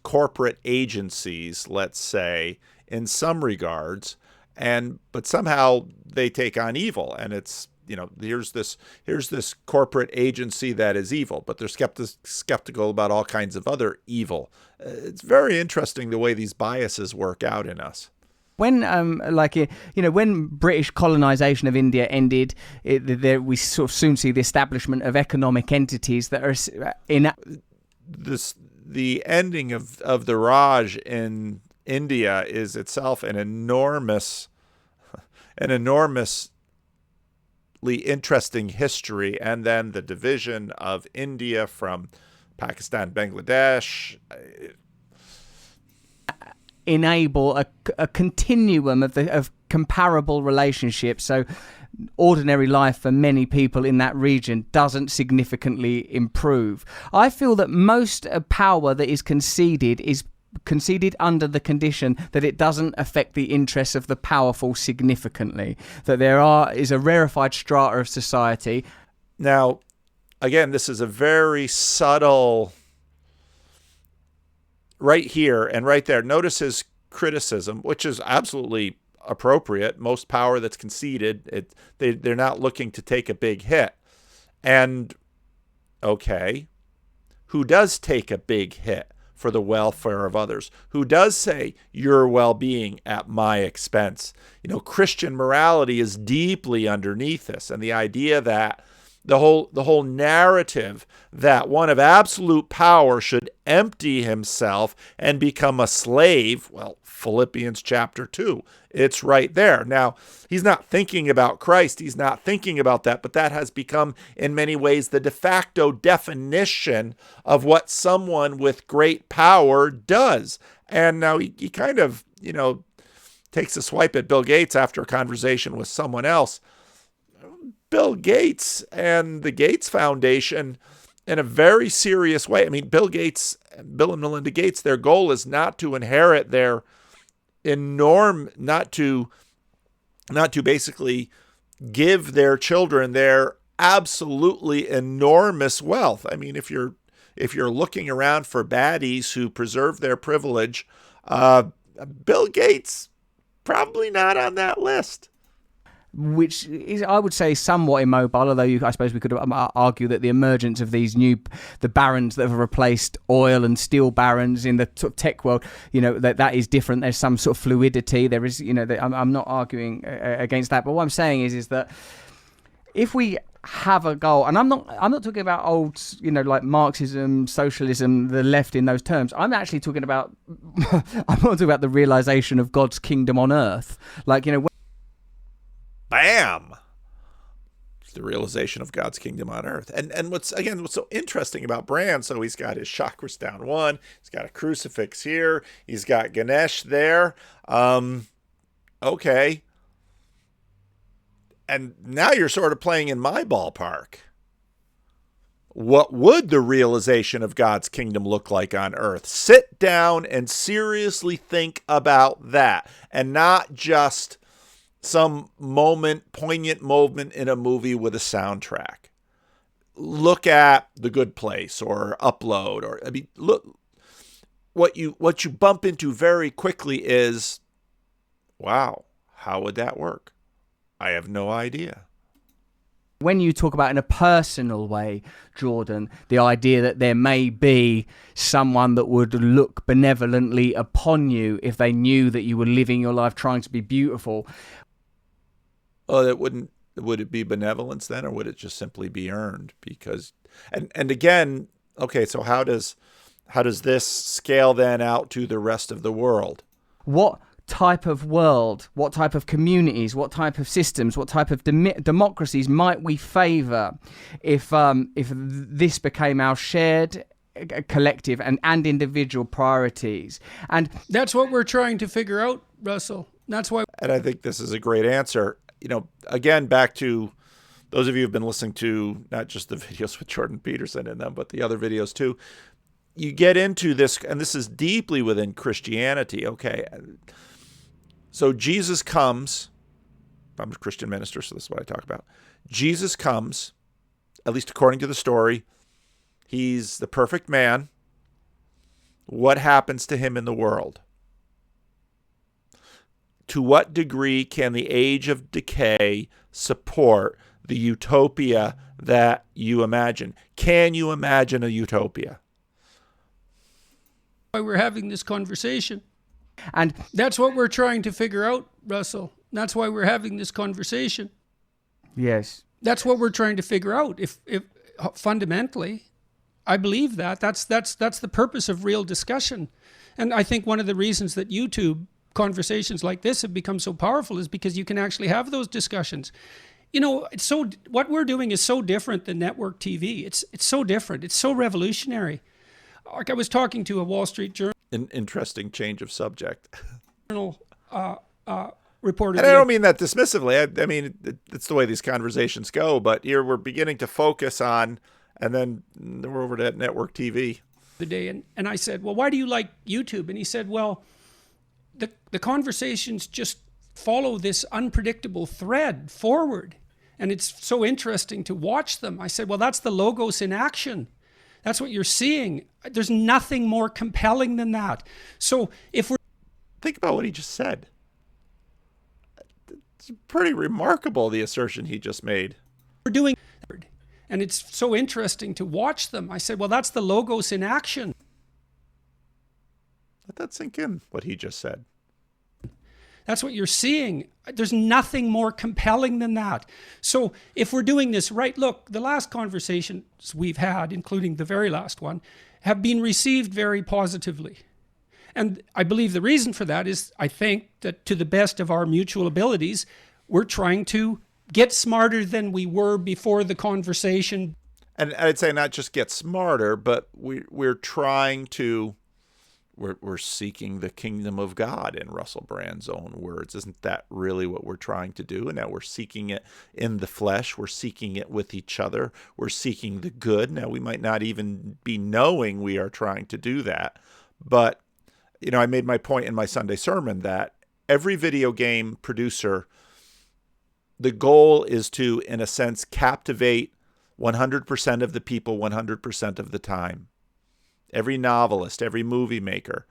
corporate agencies, let's say, in some regards, but somehow they take on evil, and it's, here's this corporate agency that is evil, but they're skeptical about all kinds of other evil. It's very interesting the way these biases work out in us. When, when British colonization of India ended, we sort of soon see the establishment of economic entities that are the ending of the Raj in India is itself an enormously interesting history, and then the division of India from Pakistan, Bangladesh, enable a continuum of comparable relationships. So ordinary life for many people in that region doesn't significantly improve. I feel that most power that is conceded under the condition that it doesn't affect the interests of the powerful significantly, that is a rarefied strata of society. Now, again, this is a very subtle, right here and right there. Notice his criticism, which is absolutely appropriate. Most power that's conceded, they're not looking to take a big hit. And, okay, who does take a big hit for the welfare of others? Who does say your well-being at my expense? Christian morality is deeply underneath this, and the idea that the whole narrative that one of absolute power should empty himself and become a slave, well, Philippians chapter 2, it's right there. Now, he's not thinking about Christ, he's not thinking about that, but that has become in many ways the de facto definition of what someone with great power does. And now he kind of, takes a swipe at Bill Gates after a conversation with someone else. Bill Gates and the Gates Foundation, in a very serious way. I mean, Bill and Melinda Gates, their goal is not to inherit their not to basically give their children their absolutely enormous wealth. I mean, if you're looking around for baddies who preserve their privilege, Bill Gates probably not on that list. Which is, I would say, somewhat immobile, although I suppose we could argue that the emergence of the barons that have replaced oil and steel barons in the sort of tech world, that is different. There's some sort of fluidity. There is, I'm not arguing against that. But what I'm saying is that if we have a goal, and I'm not talking about old, like Marxism, socialism, the left in those terms. I'm actually talking about, I'm not talking about the realization of God's kingdom on earth. Like, Bam! It's the realization of God's kingdom on earth. And what's so interesting about Brand, so he's got his chakras down one, he's got a crucifix here, he's got Ganesh there. Okay. And now you're sort of playing in my ballpark. What would the realization of God's kingdom look like on earth? Sit down and seriously think about that, and not just some poignant moment in a movie with a soundtrack. Look at The Good Place or Upload, look, what you bump into very quickly is, wow, how would that work? I have no idea. When you talk about in a personal way, Jordan, the idea that there may be someone that would look benevolently upon you if they knew that you were living your life trying to be beautiful. Oh, would it be benevolence then, or would it just simply be earned? Because, and again, okay, so how does this scale then out to the rest of the world? What type of world, what type of communities, what type of systems, what type of democracies might we favor if this became our shared collective and individual priorities? And that's what we're trying to figure out, Russell. That's why. And I think this is a great answer. Again, back to those of you who've been listening to not just the videos with Jordan Peterson in them, but the other videos too. You get into this, and this is deeply within Christianity. Okay. So Jesus comes. I'm a Christian minister, so this is what I talk about. Jesus comes, at least according to the story. He's the perfect man. What happens to him in the world? to what degree can the age of decay support the utopia that you imagine? Can you imagine a utopia? Why we're having this conversation. And That's what we're trying to figure out, Russell. That's why we're having this conversation. yes, That's what we're trying to figure out. If fundamentally, I believe that's the purpose of real discussion. And I think one of the reasons that YouTube conversations like this have become so powerful is because you can actually have those discussions. You know, what we're doing is so different than network TV. It's so different. It's so revolutionary. Like I was talking to a Wall Street Journal An interesting change of subject. reporter. And I don't mean that dismissively. I mean, it's the way these conversations go. But here we're beginning to focus on, and then we're over to network TV. The day, and I said, well, why do you like YouTube? And he said, well, the conversations just follow this unpredictable thread forward, and it's so interesting to watch them. I said, well, that's the logos in action. That's what you're seeing. There's nothing more compelling than that. So if we're... Think about what he just said. It's pretty remarkable, the assertion he just made. We're doing... And it's so interesting to watch them. I said, well, that's the logos in action. Let that sink in, what he just said. That's what you're seeing. There's nothing more compelling than that. So if we're doing this right, look, the last conversations we've had, including the very last one, have been received very positively. And I believe the reason for that is, I think that to the best of our mutual abilities, we're trying to get smarter than we were before the conversation. And I'd say not just get smarter, but we're trying to... We're seeking the kingdom of God, in Russell Brand's own words. Isn't that really what we're trying to do? And now we're seeking it in the flesh. We're seeking it with each other. We're seeking the good. Now, we might not even be knowing we are trying to do that. But, you know, I made my point in my Sunday sermon that every video game producer, the goal is to, in a sense, captivate 100% of the people 100% of the time. Every novelist, every movie maker.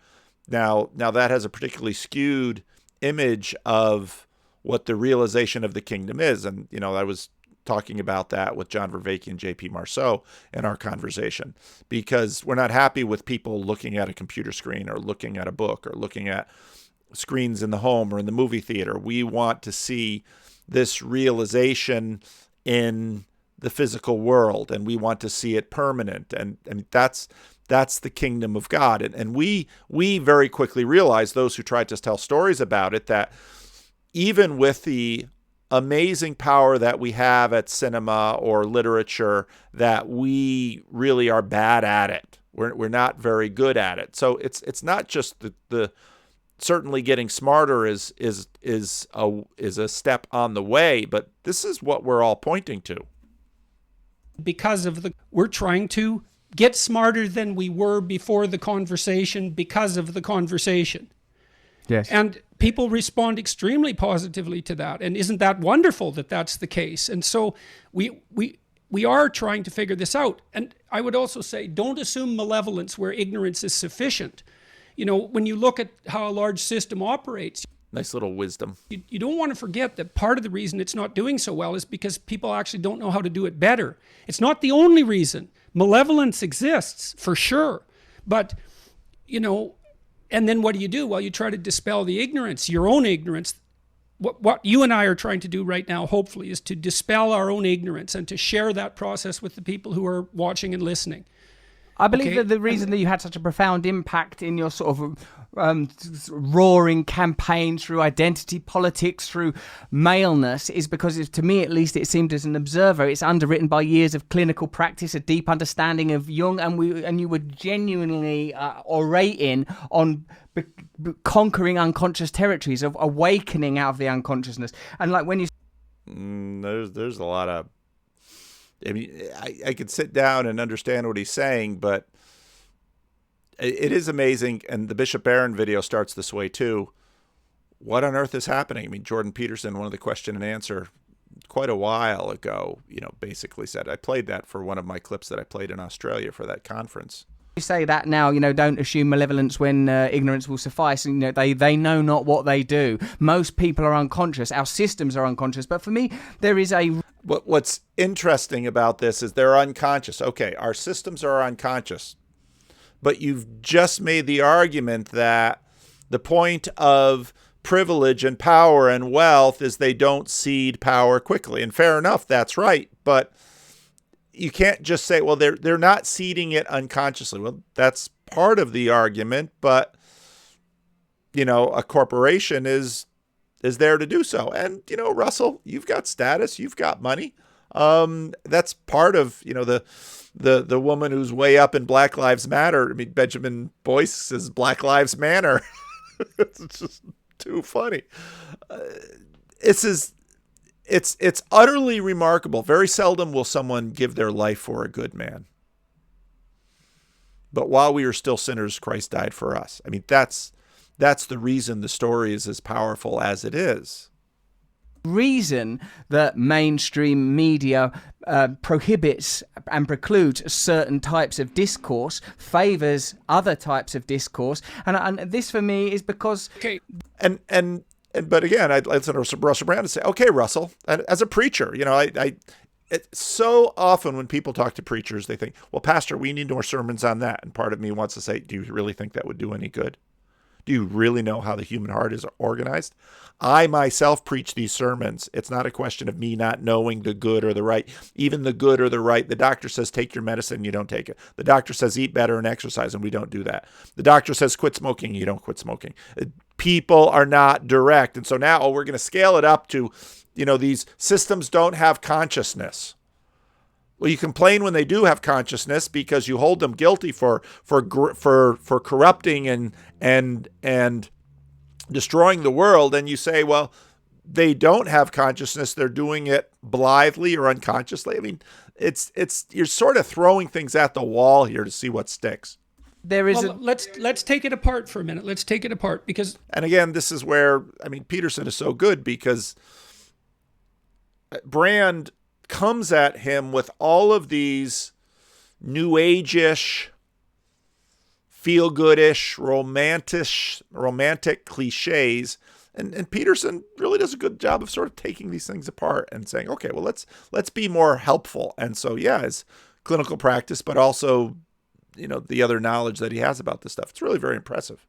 Now that has a particularly skewed image of what the realization of the kingdom is. And, you know, I was talking about that with John Vervaeke and J.P. Marceau in our conversation, because we're not happy with people looking at a computer screen or looking at a book or looking at screens in the home or in the movie theater. We want to see this realization in the physical world, and we want to see it permanent. And that's the kingdom of God. And we very quickly realized, those who tried to tell stories about it, that even with the amazing power that we have at cinema or literature, that we really are bad at it. We're not very good at it. So it's not just the certainly getting smarter is a step on the way, but this is what we're all pointing to. Because of we're trying to get smarter than we were before the conversation because of the conversation. yes. And people respond extremely positively to that. And isn't that wonderful that that's the case? And so we are trying to figure this out. And I would also say, don't assume malevolence where ignorance is sufficient. You know, when you look at how a large system operates, Nice little wisdom. you don't want to forget that part of the reason it's not doing so well is because people actually don't know how to do it better. It's not the only reason. Malevolence exists, for sure. But, you know, and then what do? Well, you try to dispel the ignorance, your own ignorance. What you and I are trying to do right now, hopefully, is to dispel our own ignorance and to share that process with the people who are watching and listening. I believe Okay. that the reason that you had such a profound impact in your sort of roaring campaign through identity politics, through maleness, is because, to me at least, it seemed as an observer, it's underwritten by years of clinical practice, a deep understanding of Jung, and you were genuinely orating on conquering unconscious territories, of awakening out of the unconsciousness. And like when you... There's a lot of... I mean, I could sit down and understand what he's saying, but it is amazing. And the Bishop Barron video starts this way too. What on earth is happening? I mean, Jordan Peterson, one of the question and answer quite a while ago, you know, basically said, I played that for one of my clips that I played in Australia for that conference. You say that now, don't assume malevolence when ignorance will suffice. And, they know not what they do. Most people are unconscious. Our systems are unconscious. But for me, there is a... What's interesting about this is they're unconscious. Okay, our systems are unconscious. But you've just made the argument that the point of privilege and power and wealth is they don't cede power quickly. And fair enough, that's right. But you can't just say, well, they're not ceding it unconsciously. Well, that's part of the argument, but a corporation is there to do so. And Russell, you've got status, you've got money. That's part of the woman who's way up in Black Lives Matter. I mean, Benjamin Boyce says Black Lives Matter. It's just too funny. It's utterly remarkable. Very seldom will someone give their life for a good man. But while we are still sinners, Christ died for us. I mean, that's the reason the story is as powerful as it is. Reason that mainstream media prohibits and precludes certain types of discourse, favors other types of discourse, and this for me is because But again, I'd listen to Russell Brand and say, okay, Russell, as a preacher, it's so often when people talk to preachers, they think, well, Pastor, we need more sermons on that. And part of me wants to say, do you really think that would do any good? Do you really know how the human heart is organized? I myself preach these sermons. It's not a question of me not knowing the good or the right. Even the good or the right. The doctor says, take your medicine, you don't take it. The doctor says, eat better and exercise, and we don't do that. The doctor says, quit smoking, you don't quit smoking. People are not direct. And so now we're going to scale it up to, these systems don't have consciousness. Well, you complain when they do have consciousness because you hold them guilty for corrupting and destroying the world, and you say, well, they don't have consciousness; they're doing it blithely or unconsciously. I mean, it's you're sort of throwing things at the wall here to see what sticks. Let's take it apart for a minute. Let's take it apart because, and again, this is where Peterson is so good because Brand comes at him with all of these new age-ish, feel-good-ish, romantic cliches. And Peterson really does a good job of sort of taking these things apart and saying, okay, well, let's be more helpful. And so, it's clinical practice, but also, the other knowledge that he has about this stuff. It's really very impressive.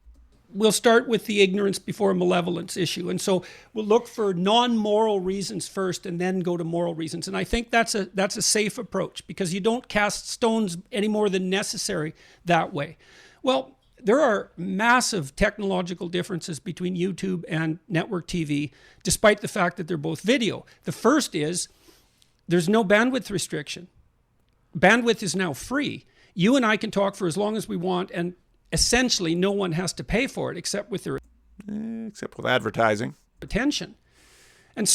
We'll start with the ignorance before malevolence issue. And so we'll look for non-moral reasons first and then go to moral reasons. And I think that's a safe approach because you don't cast stones any more than necessary that way. Well, there are massive technological differences between YouTube and network TV, despite the fact that they're both video. The first is there's no bandwidth restriction. Bandwidth is now free. You and I can talk for as long as we want, and essentially no one has to pay for it except with advertising attention. And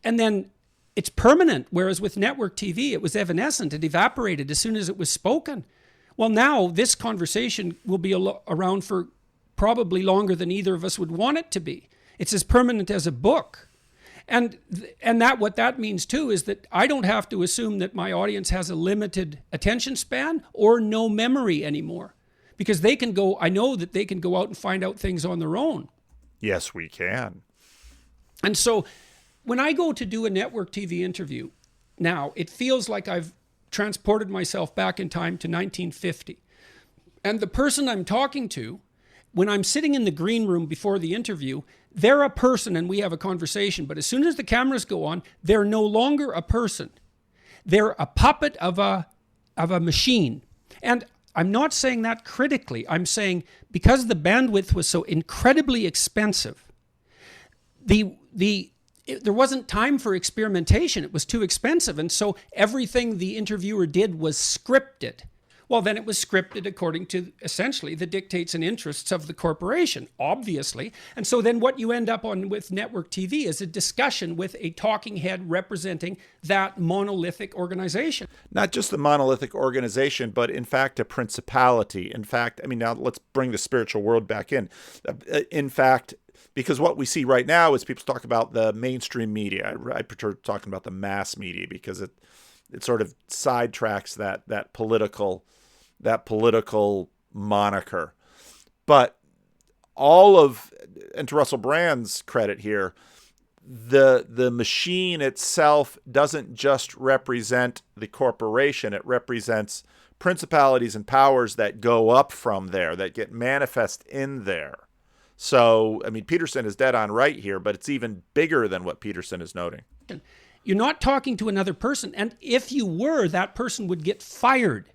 then it's permanent, whereas with network TV it was evanescent. It evaporated as soon as it was spoken. Well, now this conversation will be around for probably longer than either of us would want it to be. It's as permanent as a book. And what that means too is that I don't have to assume that my audience has a limited attention span or no memory anymore, because I know that they can go out and find out things on their own. Yes, we can. And so when I go to do a network TV interview now, it feels like I've transported myself back in time to 1950. And the person I'm talking to, when I'm sitting in the green room before the interview, they're a person and we have a conversation. But as soon as the cameras go on, they're no longer a person. They're a puppet of a machine. And I'm not saying that critically. I'm saying because the bandwidth was so incredibly expensive, there wasn't time for experimentation. It was too expensive. And so everything the interviewer did was scripted. Well, then it was scripted according to essentially the dictates and interests of the corporation, obviously. And so then what you end up on with network TV is a discussion with a talking head representing that monolithic organization. Not just the monolithic organization, but in fact, a principality. In fact, now let's bring the spiritual world back in. In fact, because what we see right now is people talk about the mainstream media. I prefer talking about the mass media because it sort of sidetracks that political that political moniker. But all of, and to Russell Brand's credit here, the machine itself doesn't just represent the corporation. It represents principalities and powers that go up from there, that get manifest in there. So, I mean, Peterson is dead on right here, but it's even bigger than what Peterson is noting. You're not talking to another person. And if you were, that person would get fired,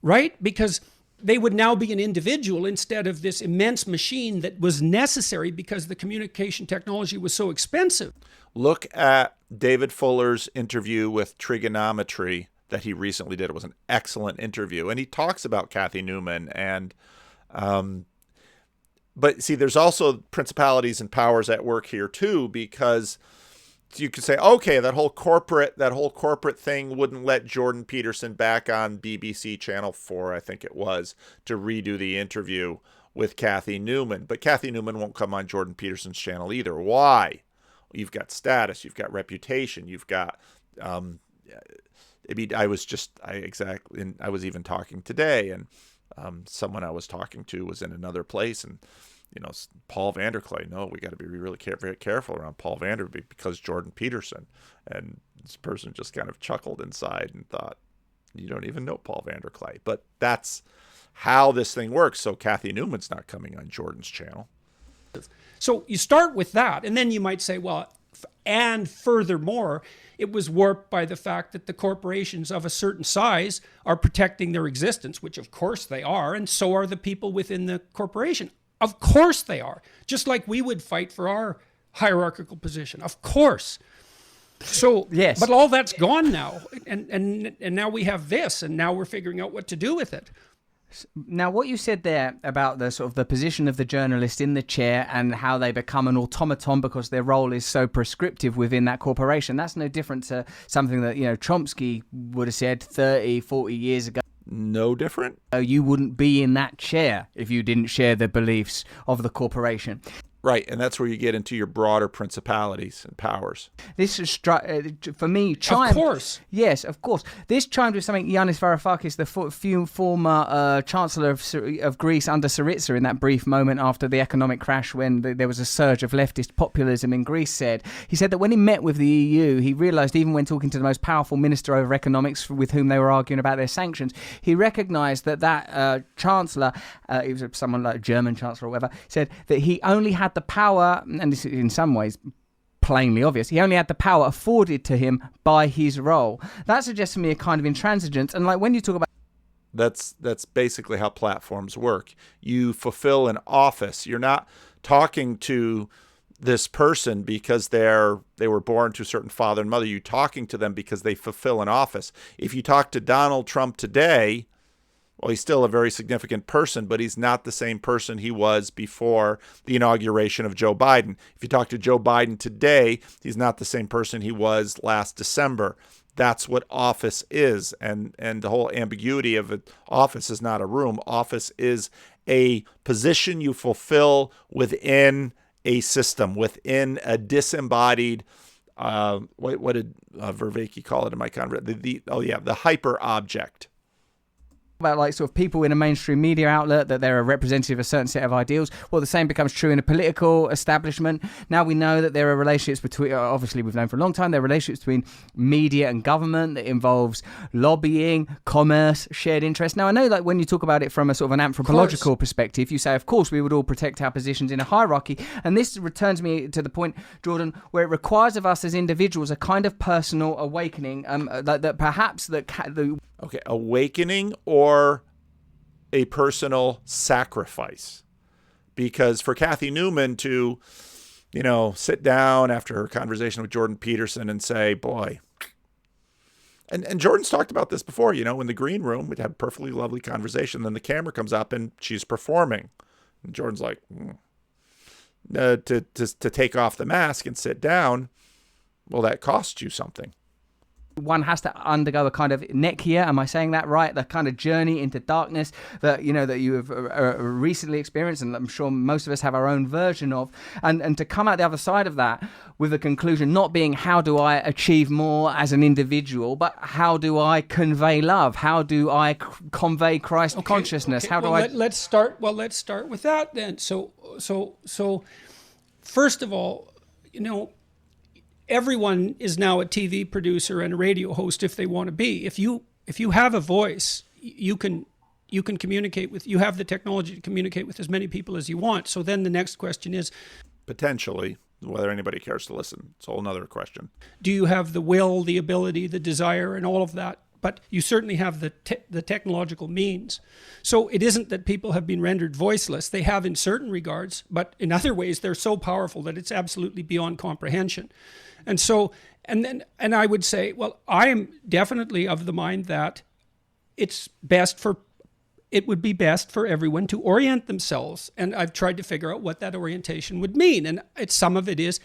right? Because they would now be an individual instead of this immense machine that was necessary because the communication technology was so expensive. Look at David Fuller's interview with Trigonometry that he recently did. It was an excellent interview. And he talks about Cathy Newman. And, but see, there's also principalities and powers at work here too, because you could say, okay, that whole corporate thing wouldn't let Jordan Peterson back on BBC Channel 4, I think it was, to redo the interview with Cathy Newman. But Cathy Newman won't come on Jordan Peterson's channel either. Why? You've got status, you've got reputation, you've got. I was even talking today, and someone I was talking to was in another place, and Paul Vanderklay. No, we got to be really very careful around Paul Vanderklay because Jordan Peterson. And this person just kind of chuckled inside and thought, you don't even know Paul Vanderklay. But that's how this thing works. So Cathy Newman's not coming on Jordan's channel. So you start with that, and then you might say, well, and furthermore, it was warped by the fact that the corporations of a certain size are protecting their existence, which of course they are, and so are the people within the corporation. Of course they are. Just like we would fight for our hierarchical position. Of course. So, yes. But all that's gone now. And now we have this, and now we're figuring out what to do with it. Now, what you said there about the sort of the position of the journalist in the chair and how they become an automaton because their role is so prescriptive within that corporation, that's no different to something that, Chomsky would have said 30, 40 years ago. No different. You wouldn't be in that chair if you didn't share the beliefs of the corporation. Right, and that's where you get into your broader principalities and powers. This is, for me, Of course. Yes, of course. This chimed with something Yanis Varoufakis, the former Chancellor of Greece under Syriza, in that brief moment after the economic crash when there was a surge of leftist populism in Greece, said. He said that when he met with the EU, he realised, even when talking to the most powerful minister over economics with whom they were arguing about their sanctions, he recognised that Chancellor, he was someone like a German Chancellor or whatever, said that he only had the power, and this is in some ways plainly obvious, he only had the power afforded to him by his role. That suggests to me a kind of intransigence. And like when you talk about that's basically how platforms work. You fulfill an office. You're not talking to this person because they were born to a certain father and mother. You're talking to them because they fulfill an office. If you talk to Donald Trump today, well, he's still a very significant person, but he's not the same person he was before the inauguration of Joe Biden. If you talk to Joe Biden today, he's not the same person he was last December. That's what office is. And the whole ambiguity of it, office is not a room. Office is a position you fulfill within a system, within a disembodied, what did Vervaeke call it in my conversation? The hyper object. About like sort of people in a mainstream media outlet, that they're a representative of a certain set of ideals. Well, the same becomes true in a political establishment. Now we know that there are relationships between, obviously we've known for a long time, there are relationships between media and government that involves lobbying, commerce, shared interest. Now I know like when you talk about it from a sort of an anthropological perspective, you say, of course, we would all protect our positions in a hierarchy. And this returns me to the point, Jordan, where it requires of us as individuals a kind of personal awakening, that perhaps the Okay, awakening or a personal sacrifice. Because for Cathy Newman to, sit down after her conversation with Jordan Peterson and say, boy, and Jordan's talked about this before, in the green room, we'd have a perfectly lovely conversation. Then the camera comes up and she's performing. And Jordan's like, to take off the mask and sit down, well, that costs you something. one has to undergo a kind of nekia, am I saying that right? The kind of journey into darkness that that you have recently experienced, and I'm sure most of us have our own version of, and to come out the other side of that with the conclusion not being how do I achieve more as an individual, but how do I convey love? How do I convey Christ consciousness? How do I? Let's start with that then. So first of all, everyone is now a TV producer and a radio host if they want to be. If you have a voice, you can communicate with. You have the technology to communicate with as many people as you want. So then the next question is, potentially, whether anybody cares to listen. It's a whole nother question. Do you have the will, the ability, the desire, and all of that? But you certainly have the technological means. So it isn't that people have been rendered voiceless. They have in certain regards, but in other ways they're so powerful that it's absolutely beyond comprehension. And so, and I would say, well, I am definitely of the mind that it would be best for everyone to orient themselves. And I've tried to figure out what that orientation would mean. And some of it is,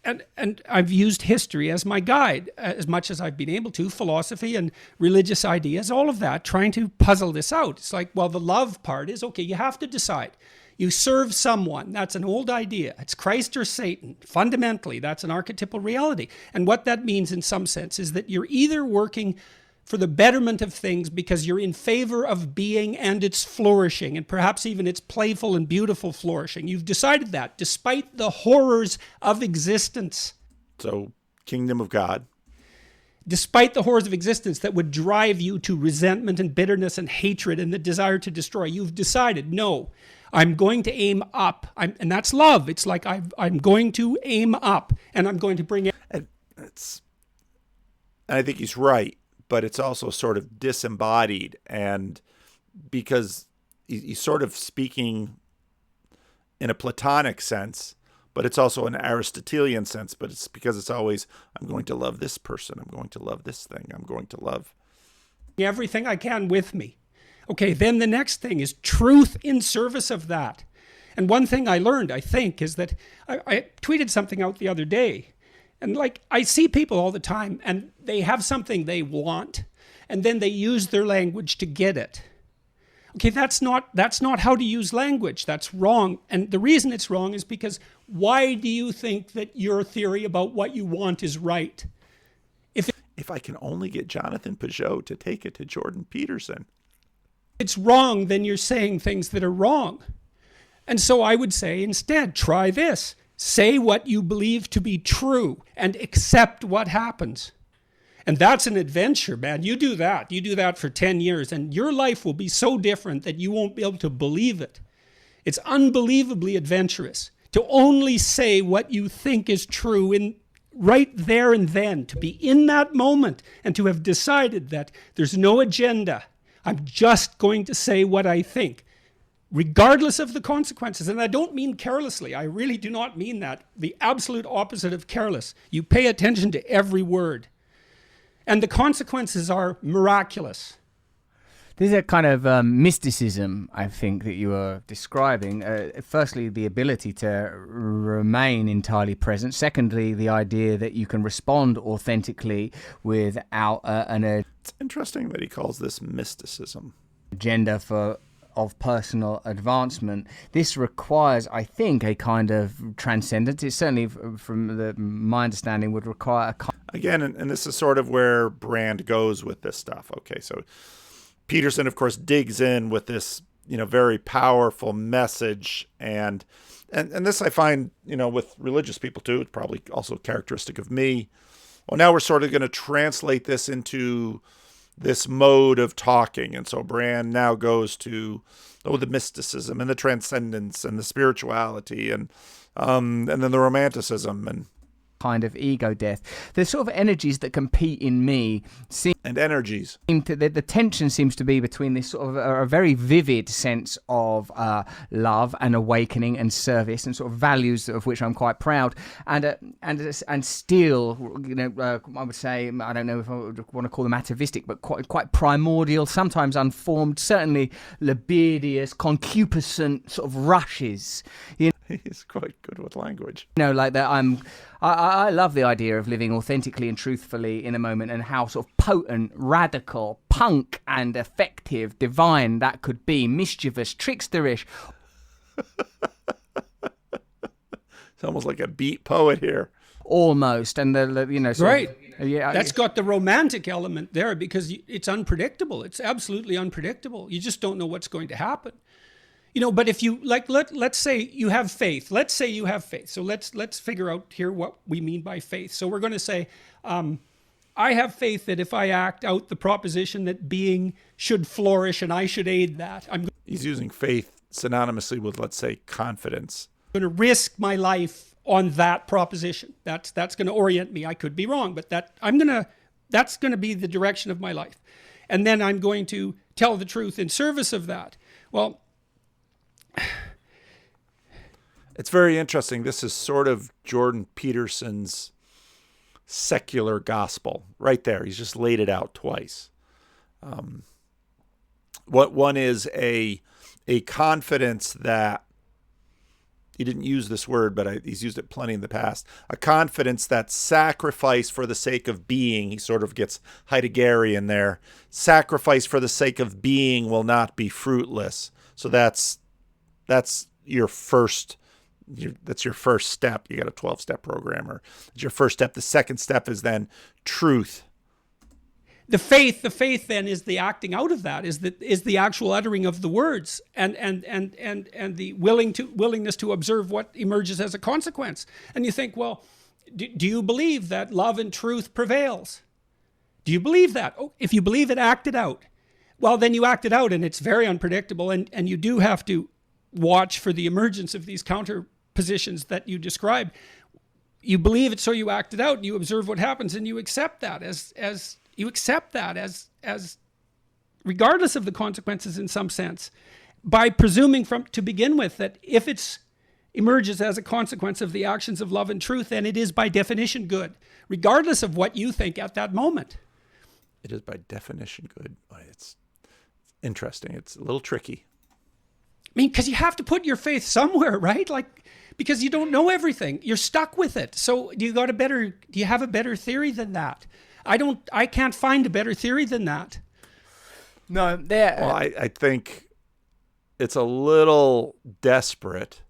and I've used history as my guide as much as I've been able to, philosophy and religious ideas, all of that, trying to puzzle this out. It's like, well, the love part is, okay, you have to decide. You serve someone. That's an old idea. It's Christ or Satan. Fundamentally, that's an archetypal reality. And what that means in some sense is that you're either working for the betterment of things because you're in favor of being and its flourishing, and perhaps even its playful and beautiful flourishing. You've decided that despite the horrors of existence. So, kingdom of God. Despite the horrors of existence that would drive you to resentment and bitterness and hatred and the desire to destroy, you've decided, no, I'm going to aim up. And that's love. It's like I'm going to aim up, and I'm going to bring it. And I think he's right, but it's also sort of disembodied, and because he's sort of speaking in a Platonic sense, but it's also an Aristotelian sense, but it's because it's always, I'm going to love this person, I'm going to love this thing, I'm going to love everything I can with me. Okay, then the next thing is truth in service of that. And one thing I learned, I think, is that I tweeted something out the other day. And like, I see people all the time and they have something they want and then they use their language to get it. Okay, that's not how to use language. That's wrong. And the reason it's wrong is because why do you think that your theory about what you want is right? If I can only get Jonathan Peugeot to take it to Jordan Peterson. It's wrong, then you're saying things that are wrong. And so I would say instead, try this. Say what you believe to be true and accept what happens. And that's an adventure, man. You do that. You do that for 10 years and your life will be so different that you won't be able to believe it. It's unbelievably adventurous to only say what you think is true in right there and then, to be in that moment and to have decided that there's no agenda. I'm just going to say what I think, regardless of the consequences. And I don't mean carelessly. I really do not mean that. The absolute opposite of careless. You pay attention to every word. And the consequences are miraculous. There's a kind of mysticism, I think, that you are describing. Firstly, the ability to remain entirely present. Secondly, the idea that you can respond authentically without It's interesting that he calls this mysticism. Agenda of personal advancement. This requires, I think, a kind of transcendence. It certainly, from my understanding, would require Again, and this is sort of where Brand goes with this stuff. Okay, so Peterson, of course, digs in with this, very powerful message, and this I find, with religious people too. It's probably also characteristic of me. Well, now we're sort of going to translate this into this mode of talking, and so Brand now goes to the mysticism and the transcendence and the spirituality and then the romanticism and kind of ego death. There's sort of energies that compete in me. The tension seems to be between this sort of a very vivid sense of love and awakening and service and sort of values of which I'm quite proud, and still, I would say, I don't know if I would want to call them atavistic, but quite primordial, sometimes unformed, certainly libidinous, concupiscent sort of rushes. He's quite good with language. Like that. I love the idea of living authentically and truthfully in a moment, and how sort of potent, radical, punk and effective, divine that could be, mischievous, tricksterish. It's almost like a beat poet here. Almost, and Right. Yeah, That's got the romantic element there, because it's unpredictable. It's absolutely unpredictable. You just don't know what's going to happen. But if you let's say you have faith. Let's say you have faith. So let's figure out here what we mean by faith. So we're going to say, I have faith that if I act out the proposition that being should flourish and I should aid that, He's using faith synonymously with, let's say, confidence. going to risk my life on that proposition. That's going to orient me. I could be wrong, but that's going to be the direction of my life. And then I'm going to tell the truth in service of that. Well, it's very interesting. This is sort of Jordan Peterson's secular gospel right there. He's just laid it out twice. What one is a confidence that, he didn't use this word, but he's used it plenty in the past. A confidence that sacrifice for the sake of being, he sort of gets Heideggerian there. Sacrifice for the sake of being will not be fruitless. So that's your first. That's your first step. You got a 12-step program, or it's your first step. The second step is then truth. The faith then is the acting out of that, is the actual uttering of the words, and the willingness to observe what emerges as a consequence. And you think, well, do you believe that love and truth prevails? Do you believe that? Oh, if you believe it, act it out. Well, then you act it out, and it's very unpredictable, and you do have to watch for the emergence of these counter positions that you describe. You believe it, so you act it out, and you observe what happens, and you accept that as regardless of the consequences, in some sense, by presuming to begin with that if it emerges as a consequence of the actions of love and truth, then it is by definition good, regardless of what you think at that moment. It is by definition good. It's interesting. It's a little tricky. I mean, because you have to put your faith somewhere, right? Because you don't know everything. You're stuck with it. So do you have a better theory than that? I can't find a better theory than that. No, well, I think it's a little desperate,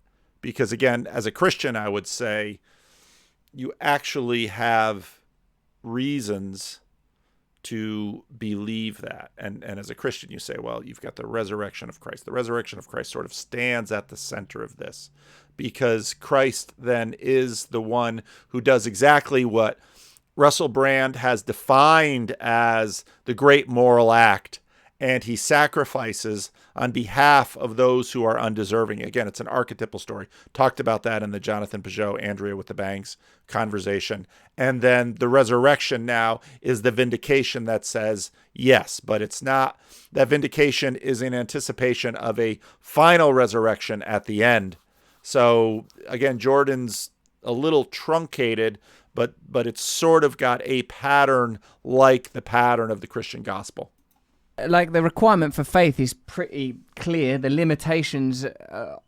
because again, as a Christian, I would say you actually have reasons to believe that. And as a Christian, you say, well, you've got the resurrection of Christ. The resurrection of Christ sort of stands at the center of this, because Christ then is the one who does exactly what Russell Brand has defined as the great moral act, and he sacrifices on behalf of those who are undeserving. Again, it's an archetypal story. Talked about that in the Jonathan Peugeot, Andrea with the Bangs conversation. And then the resurrection now is the vindication that says yes, but it's not. That vindication is in anticipation of a final resurrection at the end. So again, Jordan's a little truncated, but it's sort of got a pattern like the pattern of the Christian gospel. Like, the requirement for faith is pretty clear. The limitations, the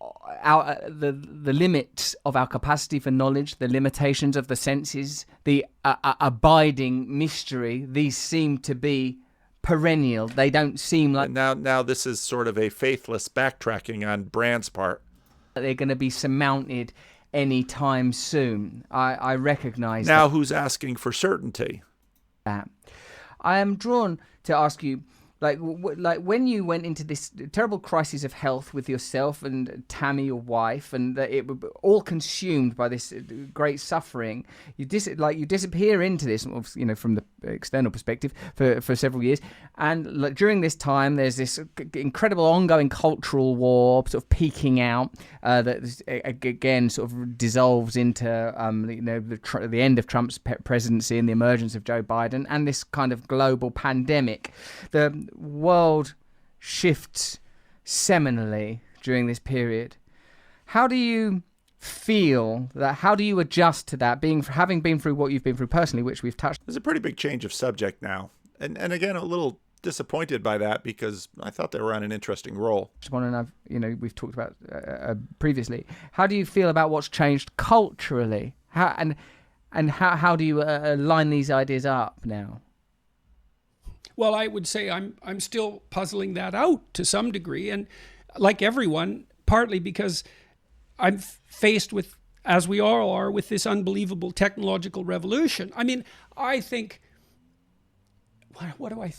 limits of our capacity for knowledge, the limitations of the senses, the abiding mystery, these seem to be perennial. They don't seem like... Now this is sort of a faithless backtracking on Brand's part. They're going to be surmounted anytime soon. I recognize now that. Who's asking for certainty? I am drawn to ask you, like when you went into this terrible crisis of health with yourself and Tammy, your wife, and it was all consumed by this great suffering, you disappear into this, from the external perspective for several years, and during this time there's this incredible ongoing cultural war sort of peaking out that again sort of dissolves into the end of Trump's presidency and the emergence of Joe Biden, and this kind of global pandemic. The world shifts seminally during this period. How do you feel that? How do you adjust to that, having been through what you've been through personally, which we've touched? There's a pretty big change of subject now, and again, a little disappointed by that, because I thought they were on an interesting roll. And we've talked about previously. How do you feel about what's changed culturally? And how do you line these ideas up now? Well, I would say I'm still puzzling that out to some degree, and like everyone, partly because I'm faced with, as we all are, with this unbelievable technological revolution. I mean, I think,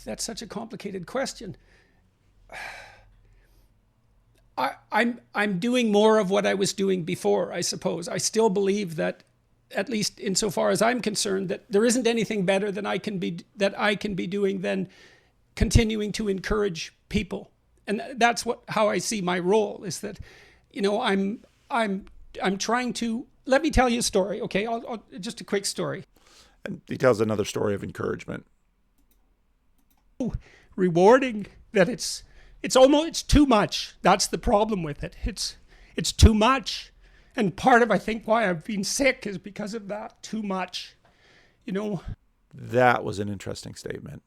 that's such a complicated question. I'm doing more of what I was doing before, I suppose. I still believe that, at least insofar as I'm concerned, that there isn't anything better than I can be doing than continuing to encourage people. And that's how I see my role, is that, I'm trying to, let me tell you a story. Okay. I'll just a quick story. And he tells another story of encouragement. Rewarding that it's too much. That's the problem with it. It's too much. And part of, I think, why I've been sick is because of that, too much, That was an interesting statement.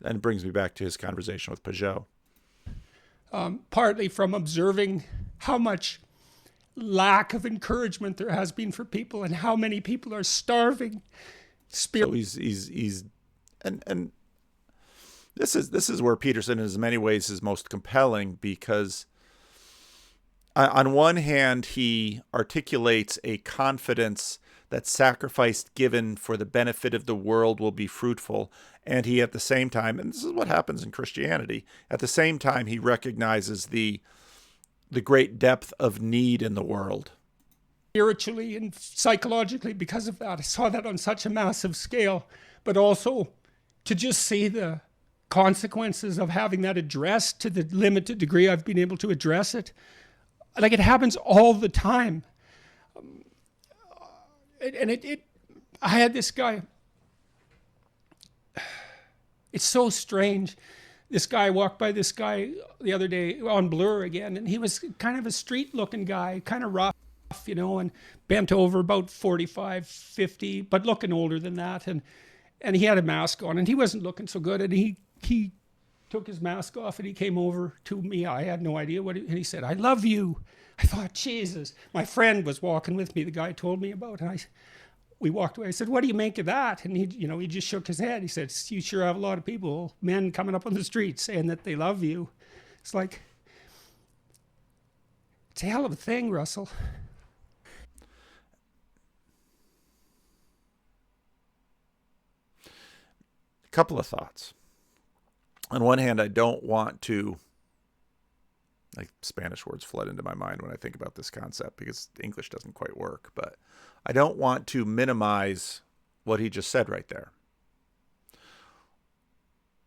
And it brings me back to his conversation with Peugeot. Partly from observing how much lack of encouragement there has been for people and how many people are starving. So he's and this is where Peterson in many ways is most compelling, because on one hand, he articulates a confidence that sacrifice given for the benefit of the world will be fruitful. And he, at the same time, and this is what happens in Christianity, at the same time, he recognizes the great depth of need in the world. Spiritually and psychologically, because of that, I saw that on such a massive scale, but also to just see the consequences of having that addressed to the limited degree I've been able to address it. Like, it happens all the time. I had this guy. It's so strange. This guy walked by this guy the other day on Blur again, and he was kind of a street-looking guy, kind of rough, and bent over, about 45, 50, but looking older than that. And he had a mask on, and he wasn't looking so good. And he took his mask off, and he came over to me. I had no idea and he said, "I love you." I thought, Jesus. My friend was walking with me, the guy told me about, and we walked away. I said, "What do you make of that?" And he just shook his head. He said, "You sure have a lot of people, men coming up on the street saying that they love you." It's like, it's a hell of a thing, Russell. A couple of thoughts. On one hand, I don't want to, like, Spanish words flood into my mind when I think about this concept because English doesn't quite work, but I don't want to minimize what he just said right there.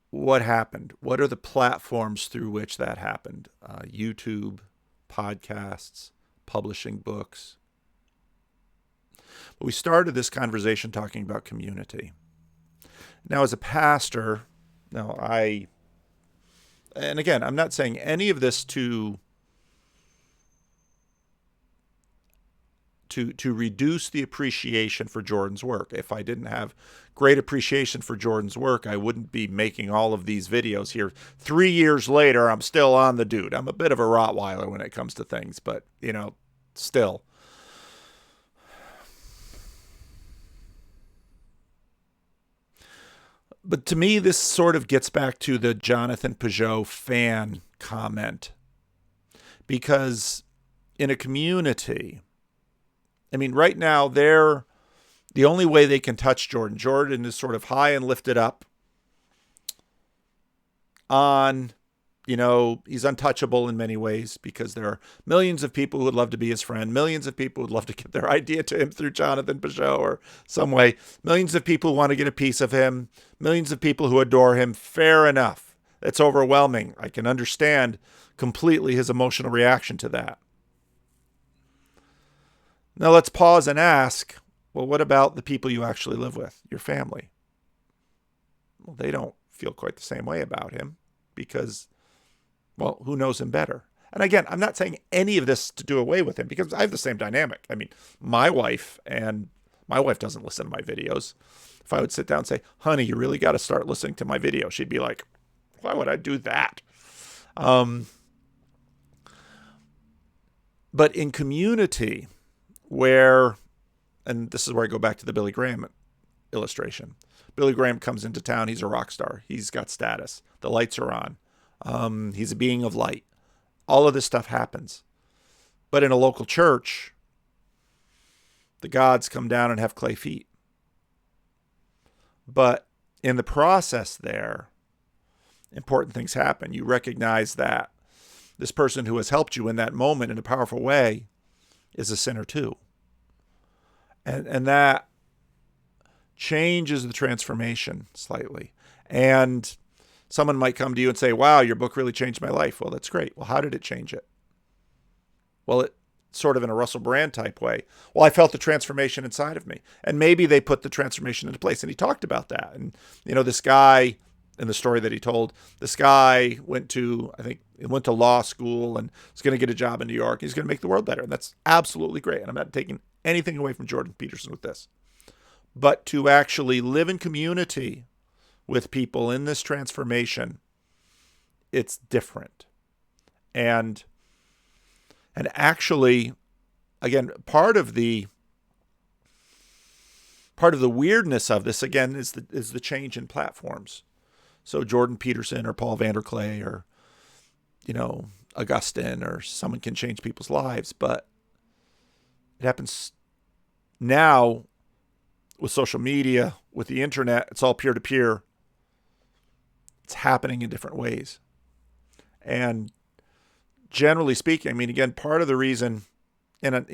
What happened? What are the platforms through which that happened? YouTube, podcasts, publishing books. But we started this conversation talking about community. Now, as a pastor, and again, I'm not saying any of this to reduce the appreciation for Jordan's work. If I didn't have great appreciation for Jordan's work, I wouldn't be making all of these videos here. 3 years later, I'm still on the dude. I'm a bit of a Rottweiler when it comes to things, but, still. But to me, this sort of gets back to the Jonathan Peugeot fan comment. Because in a community, right now, the only way they can touch Jordan. Jordan is sort of high and lifted up on, he's untouchable in many ways because there are millions of people who would love to be his friend, millions of people who would love to get their idea to him through Jonathan Peugeot or some way, millions of people who want to get a piece of him, millions of people who adore him. Fair enough. That's overwhelming. I can understand completely his emotional reaction to that. Now let's pause and ask, well, what about the people you actually live with, your family? Well, they don't feel quite the same way about him because, well, who knows him better? And again, I'm not saying any of this to do away with him because I have the same dynamic. My wife doesn't listen to my videos. If I would sit down and say, "Honey, you really got to start listening to my video," she'd be like, "Why would I do that?" But in community, where and this is where I go back to the Billy Graham illustration. Billy Graham comes into town. He's a rock star. He's got status. The lights are on. He's a being of light. All of this stuff happens. But in a local church, the gods come down and have clay feet. But in the process there, important things happen. You recognize that this person who has helped you in that moment in a powerful way is a sinner too. And that changes the transformation slightly. And someone might come to you and say, wow, your book really changed my life. Well, that's great. Well, how did it change it? Well, it sort of in a Russell Brand type way. Well, I felt the transformation inside of me. And maybe they put the transformation into place. And he talked about that. And, this guy, in the story that he told, this guy went to law school and was going to get a job in New York. He's going to make the world better. And that's absolutely great. And I'm not taking anything away from Jordan Peterson with this. But to actually live in community with people in this transformation, it's different. And actually, again, part of the weirdness of this, again, is the change in platforms. So Jordan Peterson or Paul Vanderklay or, Augustine or someone can change people's lives. But it happens now with social media, with the internet. It's all peer-to-peer. It's happening in different ways. And generally speaking, again, part of the reason, and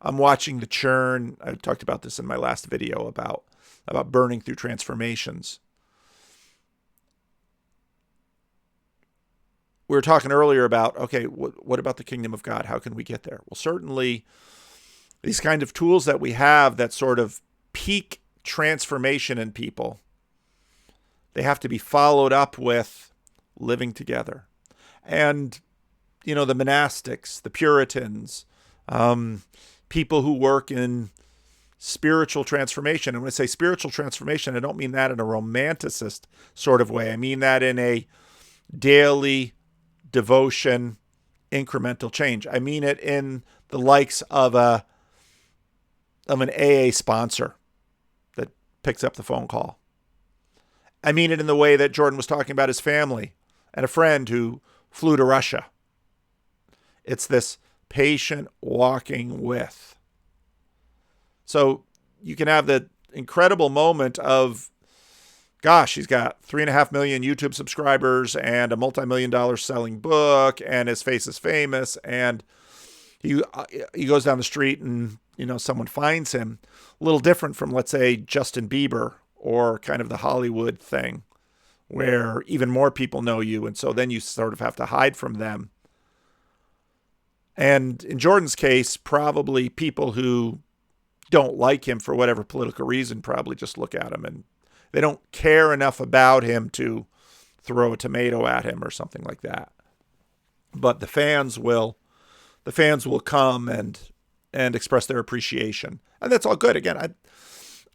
I'm watching the churn. I talked about this in my last video about burning through transformations. We were talking earlier about, okay, what about the kingdom of God? How can we get there? Well, certainly these kind of tools that we have that sort of peak transformation in people, they have to be followed up with living together. And, the monastics, the Puritans, people who work in spiritual transformation. And when I say spiritual transformation, I don't mean that in a romanticist sort of way. I mean that in a daily devotion, incremental change. I mean it in the likes of an AA sponsor that picks up the phone call. I mean it in the way that Jordan was talking about his family and a friend who flew to Russia. It's this patient walking with. So you can have the incredible moment of, gosh, he's got 3.5 million YouTube subscribers and a multi-million-dollar selling book, and his face is famous, and he goes down the street and someone finds him. A little different from, let's say, Justin Bieber or kind of the Hollywood thing, where even more people know you, and so then you sort of have to hide from them. And in Jordan's case, probably people who don't like him for whatever political reason probably just look at him and they don't care enough about him to throw a tomato at him or something like that. But the fans will come and express their appreciation. And that's all good. Again,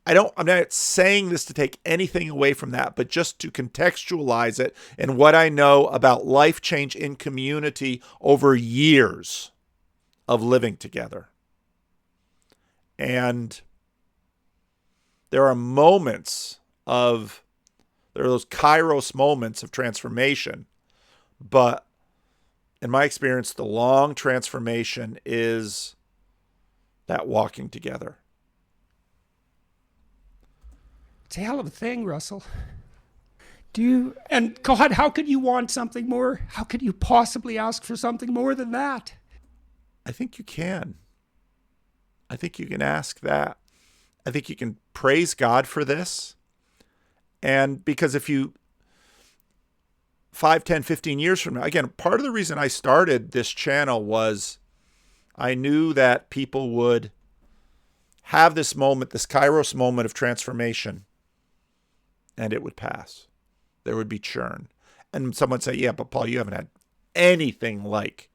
I'm not saying this to take anything away from that, but just to contextualize it in what I know about life change in community over years of living together. And there are those kairos moments of transformation, but in my experience, the long transformation is that walking together. It's a hell of a thing, Russell. And God, how could you want something more? How could you possibly ask for something more than that? I think you can. I think you can ask that. I think you can praise God for this. And because if you 5, 10, 15 years from now, again, part of the reason I started this channel was I knew that people would have this moment, this kairos moment of transformation, and it would pass. There would be churn. And someone would say, yeah, but Paul, you haven't had anything like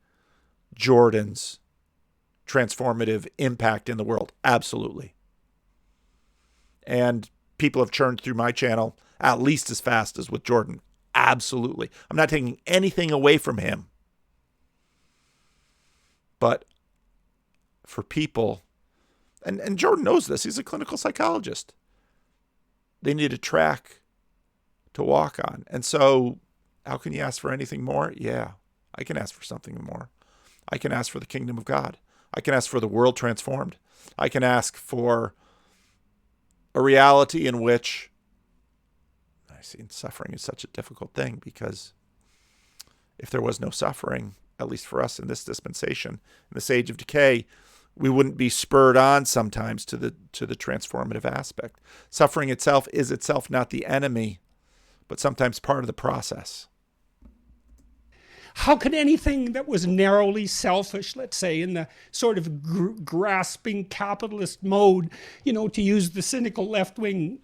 Jordan's transformative impact in the world. Absolutely. And people have churned through my channel at least as fast as with Jordan. Absolutely. I'm not taking anything away from him. But for people, and Jordan knows this, he's a clinical psychologist. They need a track to walk on. And so how can you ask for anything more? Yeah, I can ask for something more. I can ask for the kingdom of God. I can ask for the world transformed. I can ask for a reality in which, I see suffering is such a difficult thing, because if there was no suffering, at least for us in this dispensation, in this age of decay, we wouldn't be spurred on sometimes to the transformative aspect. Suffering itself is itself not the enemy, but sometimes part of the process. How could anything that was narrowly selfish, let's say, in the sort of grasping capitalist mode, to use the cynical left-wing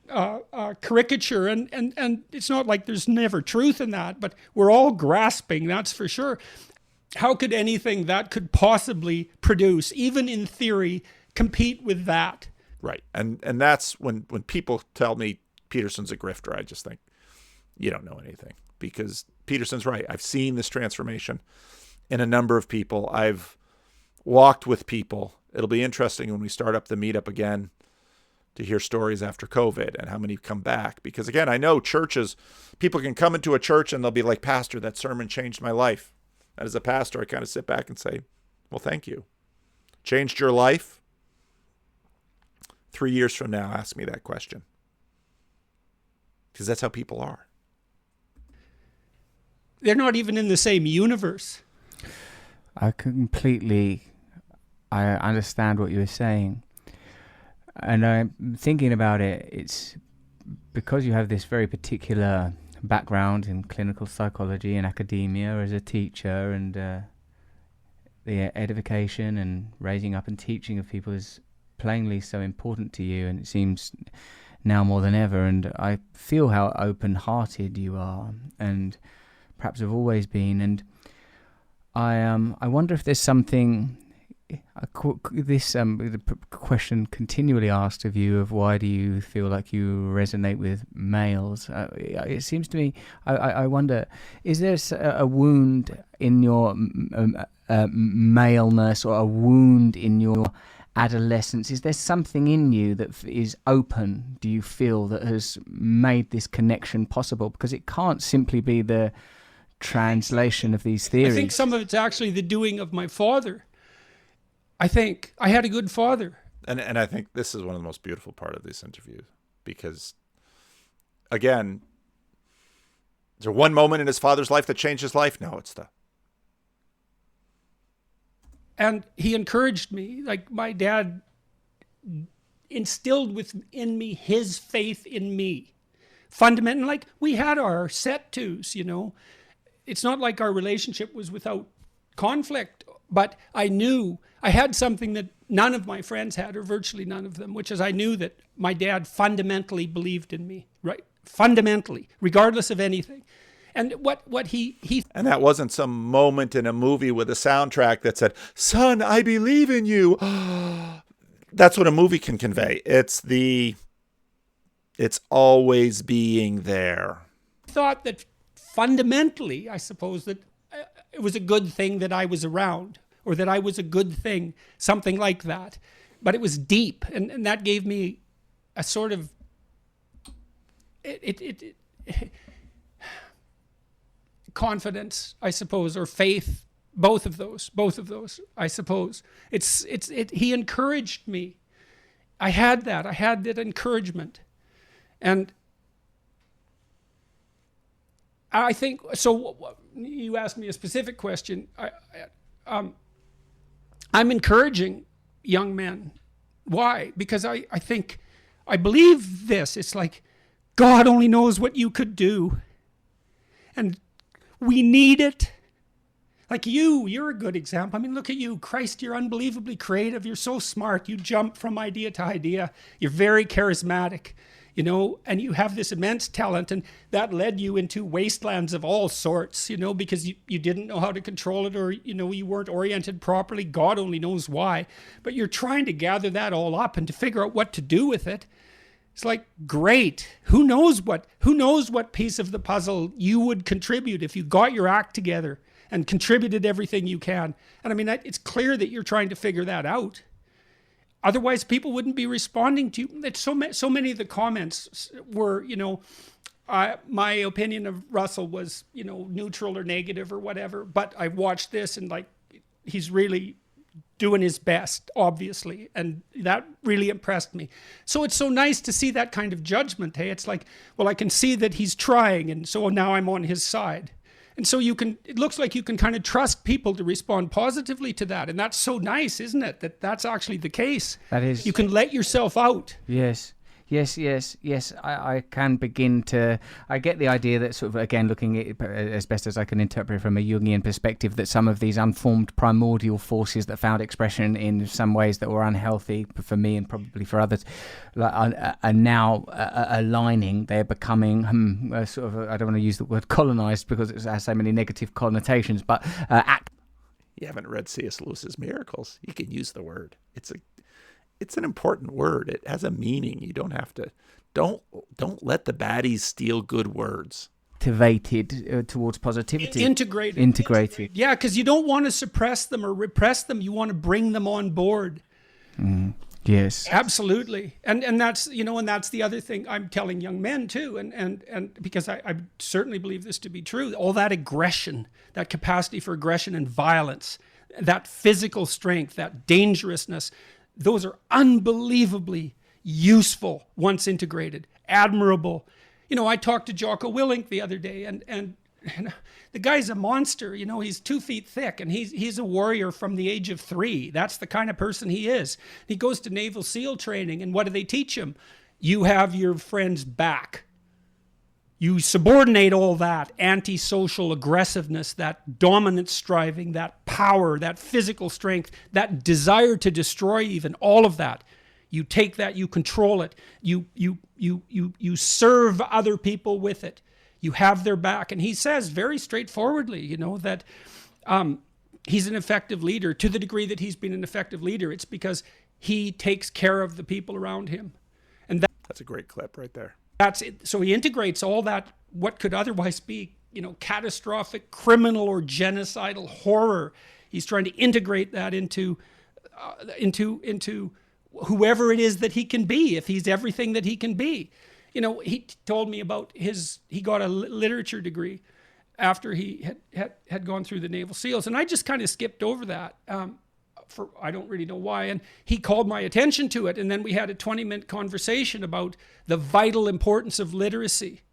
caricature, and it's not like there's never truth in that, but we're all grasping, that's for sure. How could anything that could possibly produce, even in theory, compete with that? Right. And that's when people tell me Peterson's a grifter, I just think, you don't know anything. Because Peterson's right. I've seen this transformation in a number of people. I've walked with people. It'll be interesting when we start up the meetup again to hear stories after COVID and how many come back. Because again, I know churches, people can come into a church and they'll be like, Pastor, that sermon changed my life. And as a pastor, I kind of sit back and say, well, thank you. Changed your life? 3 years from now, ask me that question. Because that's how people are. They're not even in the same universe. I understand what you were saying. And I'm thinking about it, it's because you have this very particular background in clinical psychology and academia as a teacher, and the edification and raising up and teaching of people is plainly so important to you, and it seems now more than ever. And I feel how open-hearted you are, and perhaps have always been. And I wonder if there's something, the question continually asked of you of why do you feel like you resonate with males? It seems to me, I wonder, is there a wound in your maleness, or a wound in your adolescence? Is there something in you that is open, do you feel, that has made this connection possible? Because it can't simply be the translation of these theories. I think some of it's actually the doing of my father. I think I had a good father. And I think this is one of the most beautiful part of this interview, because again, is there one moment in his father's life that changed his life? No, it's and he encouraged me. Like, my dad instilled within me his faith in me. Fundamental, like, we had our set tos, It's not like our relationship was without conflict, but I knew I had something that none of my friends had, or virtually none of them, which is I knew that my dad fundamentally believed in me, right? Fundamentally, regardless of anything. And what he and that wasn't some moment in a movie with a soundtrack that said, "Son, I believe in you." That's what a movie can convey. It's always being there. I thought that fundamentally, I suppose, that it was a good thing that I was around, or that I was a good thing, something like that. But it was deep, and that gave me a sort of confidence, I suppose, or faith. Both of those, I suppose. He encouraged me. I had that encouragement. And I think, so you asked me a specific question. I'm encouraging young men. Why? Because I think, I believe this. It's like, God only knows what you could do. And we need it. Like you're a good example. I mean, look at you. Christ, you're unbelievably creative. You're so smart. You jump from idea to idea. You're very charismatic, and you have this immense talent, and that led you into wastelands of all sorts, because you didn't know how to control it, or, you weren't oriented properly. God only knows why. But you're trying to gather that all up and to figure out what to do with it. It's like, great. Who knows what piece of the puzzle you would contribute if you got your act together and contributed everything you can. And I mean, it's clear that you're trying to figure that out. Otherwise, people wouldn't be responding to you. It's so many of the comments were, my opinion of Russell was, neutral or negative or whatever. But I watched this and like, he's really doing his best, obviously. And that really impressed me. So it's so nice to see that kind of judgment. Hey, it's like, well, I can see that he's trying. And so now I'm on his side. And so it looks like you can kind of trust people to respond positively to that. And that's so nice, isn't it? That's actually the case. That is. You can let yourself out. Yes. I can begin to. I get the idea that sort of, again, looking at it as best as I can interpret it from a Jungian perspective, that some of these unformed primordial forces that found expression in some ways that were unhealthy for me and probably for others, are now aligning. They're becoming sort of. I don't want to use the word colonized because it has so many negative connotations, but You haven't read C.S. Lewis's Miracles. You can use the word. It's an important word. It has a meaning. You don't have to. Don't let the baddies steal good words. Activated towards positivity. Integrated. Yeah, because you don't want to suppress them or repress them. You want to bring them on board. Yes. Absolutely. And that's, and that's the other thing I'm telling young men too. And because I certainly believe this to be true. All that aggression, that capacity for aggression and violence, that physical strength, that dangerousness, those are unbelievably useful once integrated, admirable. I talked to Jocko Willink the other day, and the guy's a monster. He's 2 feet thick, and he's a warrior from the age of 3. That's the kind of person he is. He goes to Naval SEAL training, and what do they teach him? You have your friend's back. You subordinate all that antisocial aggressiveness, that dominant striving, that power, that physical strength, that desire to destroy even, all of that. You take that, you control it, you serve other people with it. You have their back. And he says very straightforwardly, that he's an effective leader. To the degree that he's been an effective leader, it's because he takes care of the people around him. And that's a great clip right there. That's it. So he integrates all that, what could otherwise be, catastrophic, criminal or genocidal horror. He's trying to integrate that into whoever it is that he can be, if he's everything that he can be. He told me about he got a literature degree after he had gone through the Naval SEALs. And I just kind of skipped over that. I don't really know why. And he called my attention to it. And then we had a 20-minute conversation about the vital importance of literacy.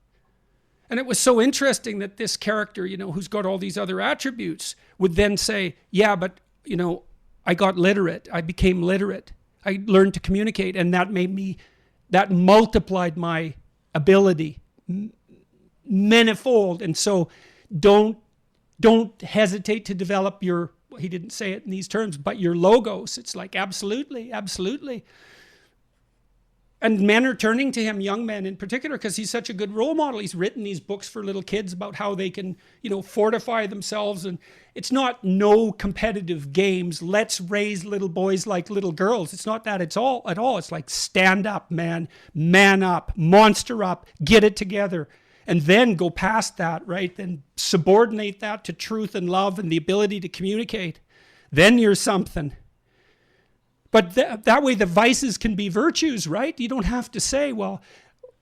And it was so interesting that this character, who's got all these other attributes, would then say, yeah, but, I got literate. I became literate. I learned to communicate. And that multiplied my ability manifold. And so don't hesitate to develop he didn't say it in these terms, but your logos. It's like, absolutely. And men are turning to him, young men in particular, because he's such a good role model. He's written these books for little kids about how they can, fortify themselves. And it's not no competitive games. Let's raise little boys like little girls. It's not that at all. It's like, stand up, man up, monster up, get it together. And then go past that, right? Then subordinate that to truth and love and the ability to communicate. Then you're something. But that way the vices can be virtues, right? You don't have to say, well,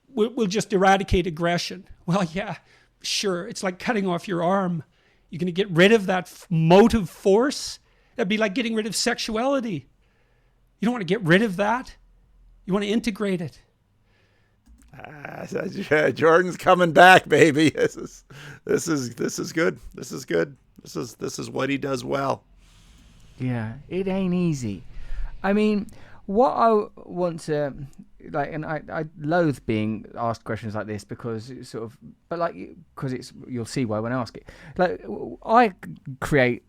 we'll just eradicate aggression. Well, yeah, sure. It's like cutting off your arm. You're going to get rid of that motive force? That'd be like getting rid of sexuality. You don't want to get rid of that. You want to integrate it. Jordan's coming back, baby. This is good. This is what he does well. Yeah, it ain't easy. I mean, what I want to and I loathe being asked questions like this because it's sort of, but because you'll see why when I ask it.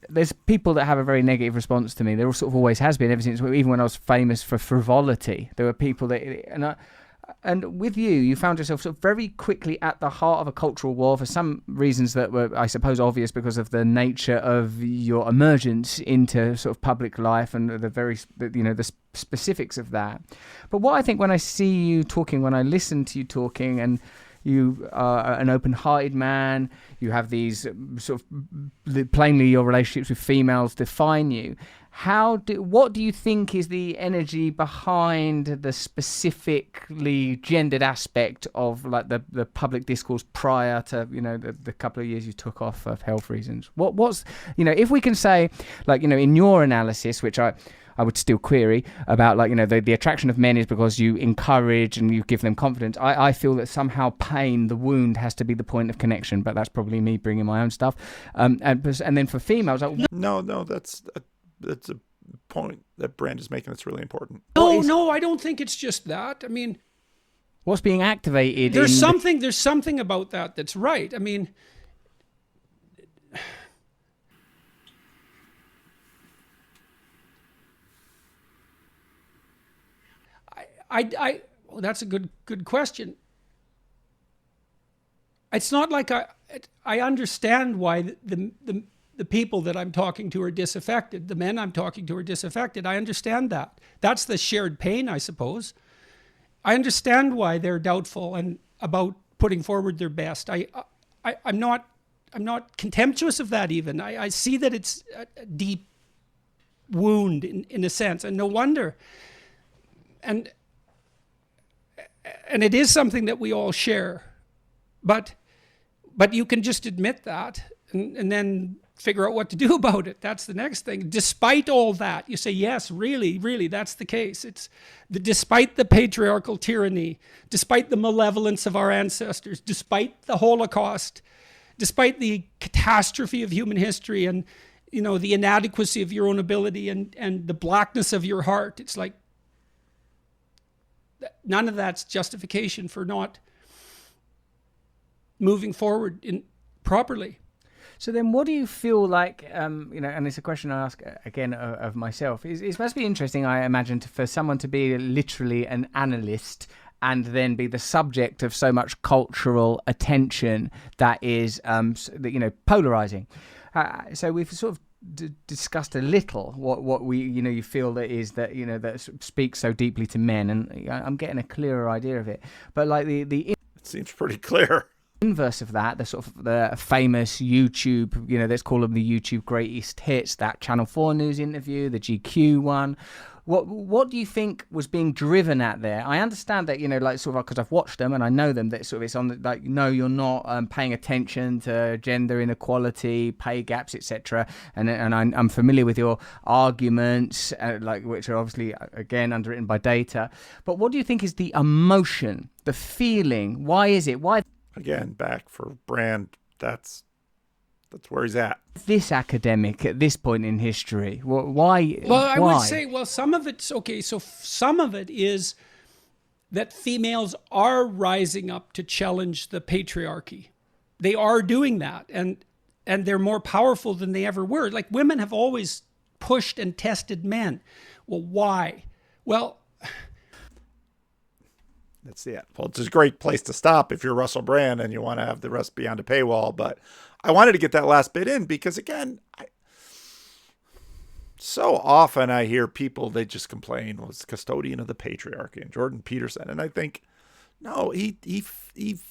There's people that have a very negative response to me. There sort of always has been ever since, even when I was famous for frivolity. There were people and with you found yourself sort of very quickly at the heart of a cultural war for some reasons that were, I suppose, obvious because of the nature of your emergence into sort of public life and the specifics of that. But what I think when I see you talking, when I listen to you talking, and you are an open-hearted man, you have these sort of plainly your relationships with females define you. what do you think is the energy behind the specifically gendered aspect of like the public discourse prior to, you know, the couple of years you took off for health reasons? What's, you know, if we can say, like, you know, in your analysis, which I would still query about, like, you know, the attraction of men is because you encourage and you give them confidence. I feel that somehow pain, the wound, has to be the point of connection, but that's probably me bringing my own stuff. And then for females, no, that's a point that Brand is making that's really important. No, I don't think it's just that. I mean, what's being activated? There's something about that that's right. I mean, well, that's a good question. It's not like I understand why the people that I'm talking to are disaffected. The men I'm talking to are disaffected. I understand that. That's the shared pain, I suppose. I understand why they're doubtful and about putting forward their best. I'm not contemptuous of that even. I see that it's a deep wound in a sense, and no wonder. And it is something that we all share. But you can just admit that and then figure out what to do about it. That's the next thing. Despite all that, you say, yes, really, that's the case. Despite the patriarchal tyranny, despite the malevolence of our ancestors, despite the Holocaust, despite the catastrophe of human history and, you know, the inadequacy of your own ability and the blackness of your heart, it's like none of that's justification for not moving forward properly. So then what do you feel like, you know, and it's a question I ask again of myself, it must be interesting, I imagine, for someone to be literally an analyst and then be the subject of so much cultural attention that is, you know, polarizing. So we've sort of discussed a little what we, you know, you feel that is that, you know, that speaks so deeply to men, and I'm getting a clearer idea of it. But like it seems pretty clear. Inverse of that, the sort of the famous YouTube, you know, let's call them the YouTube greatest hits, that Channel 4 News interview, the GQ one. What do you think was being driven at there? I understand that, you know, like, sort of, because I've watched them and I know them, that sort of it's on the, like, no, you're not paying attention to gender inequality, pay gaps, etc. And I'm familiar with your arguments, like, which are obviously again underwritten by data. But what do you think is the emotion, the feeling? Why is it? Why? Again, back for Brand, that's where he's at. This academic at this point in history, why? Well, I would say, well, some of it's okay. So some of it is that females are rising up to challenge the patriarchy. They are doing that, and they're more powerful than they ever were. Like, women have always pushed and tested men. Well, why? Well, that's it. Well, it's a great place to stop if you're Russell Brand and you want to have the rest beyond a paywall. But I wanted to get that last bit in because, again, so often I hear people, they just complain, well, it's custodian of the patriarchy and Jordan Peterson. And I think, no, he it's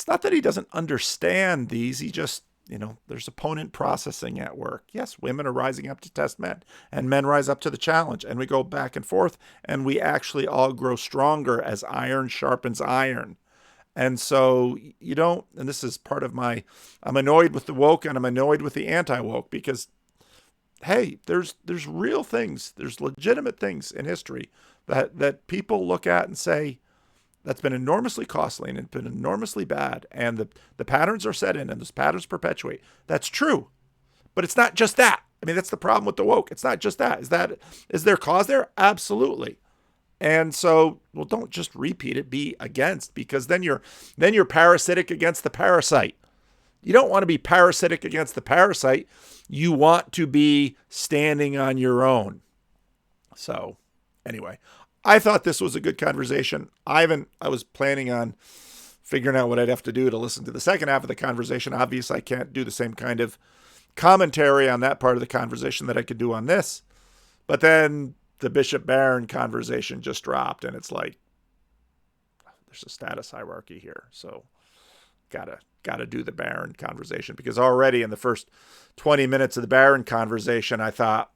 not that he doesn't understand these. He just, you know, there's opponent processing at work. Yes, women are rising up to test men, and men rise up to the challenge, and we go back and forth, and we actually all grow stronger as iron sharpens iron. And so you don't, and this is part of I'm annoyed with the woke and I'm annoyed with the anti-woke because, hey, there's real things, there's legitimate things in history that people look at and say, that's been enormously costly and it's been enormously bad. And the patterns are set in and those patterns perpetuate. That's true. But it's not just that. I mean, that's the problem with the woke. It's not just that. Is there cause there? Absolutely. And so, well, don't just repeat it, be against, because then you're parasitic against the parasite. You don't want to be parasitic against the parasite. You want to be standing on your own. So anyway, I thought this was a good conversation. I was planning on figuring out what I'd have to do to listen to the second half of the conversation. Obviously, I can't do the same kind of commentary on that part of the conversation that I could do on this. But then the Bishop Barron conversation just dropped, and it's like, there's a status hierarchy here. So gotta got to do the Barron conversation, because already in the first 20 minutes of the Barron conversation, I thought,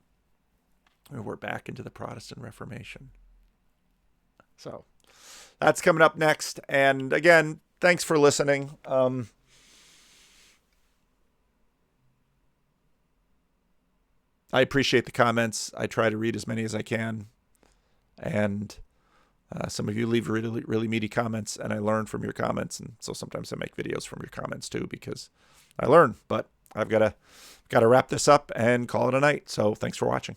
we're back into the Protestant Reformation. So that's coming up next. And again, thanks for listening. I appreciate the comments. I try to read as many as I can. And some of you leave really, really meaty comments, and I learn from your comments. And so sometimes I make videos from your comments too, because I learn. But I've got to wrap this up and call it a night. So thanks for watching.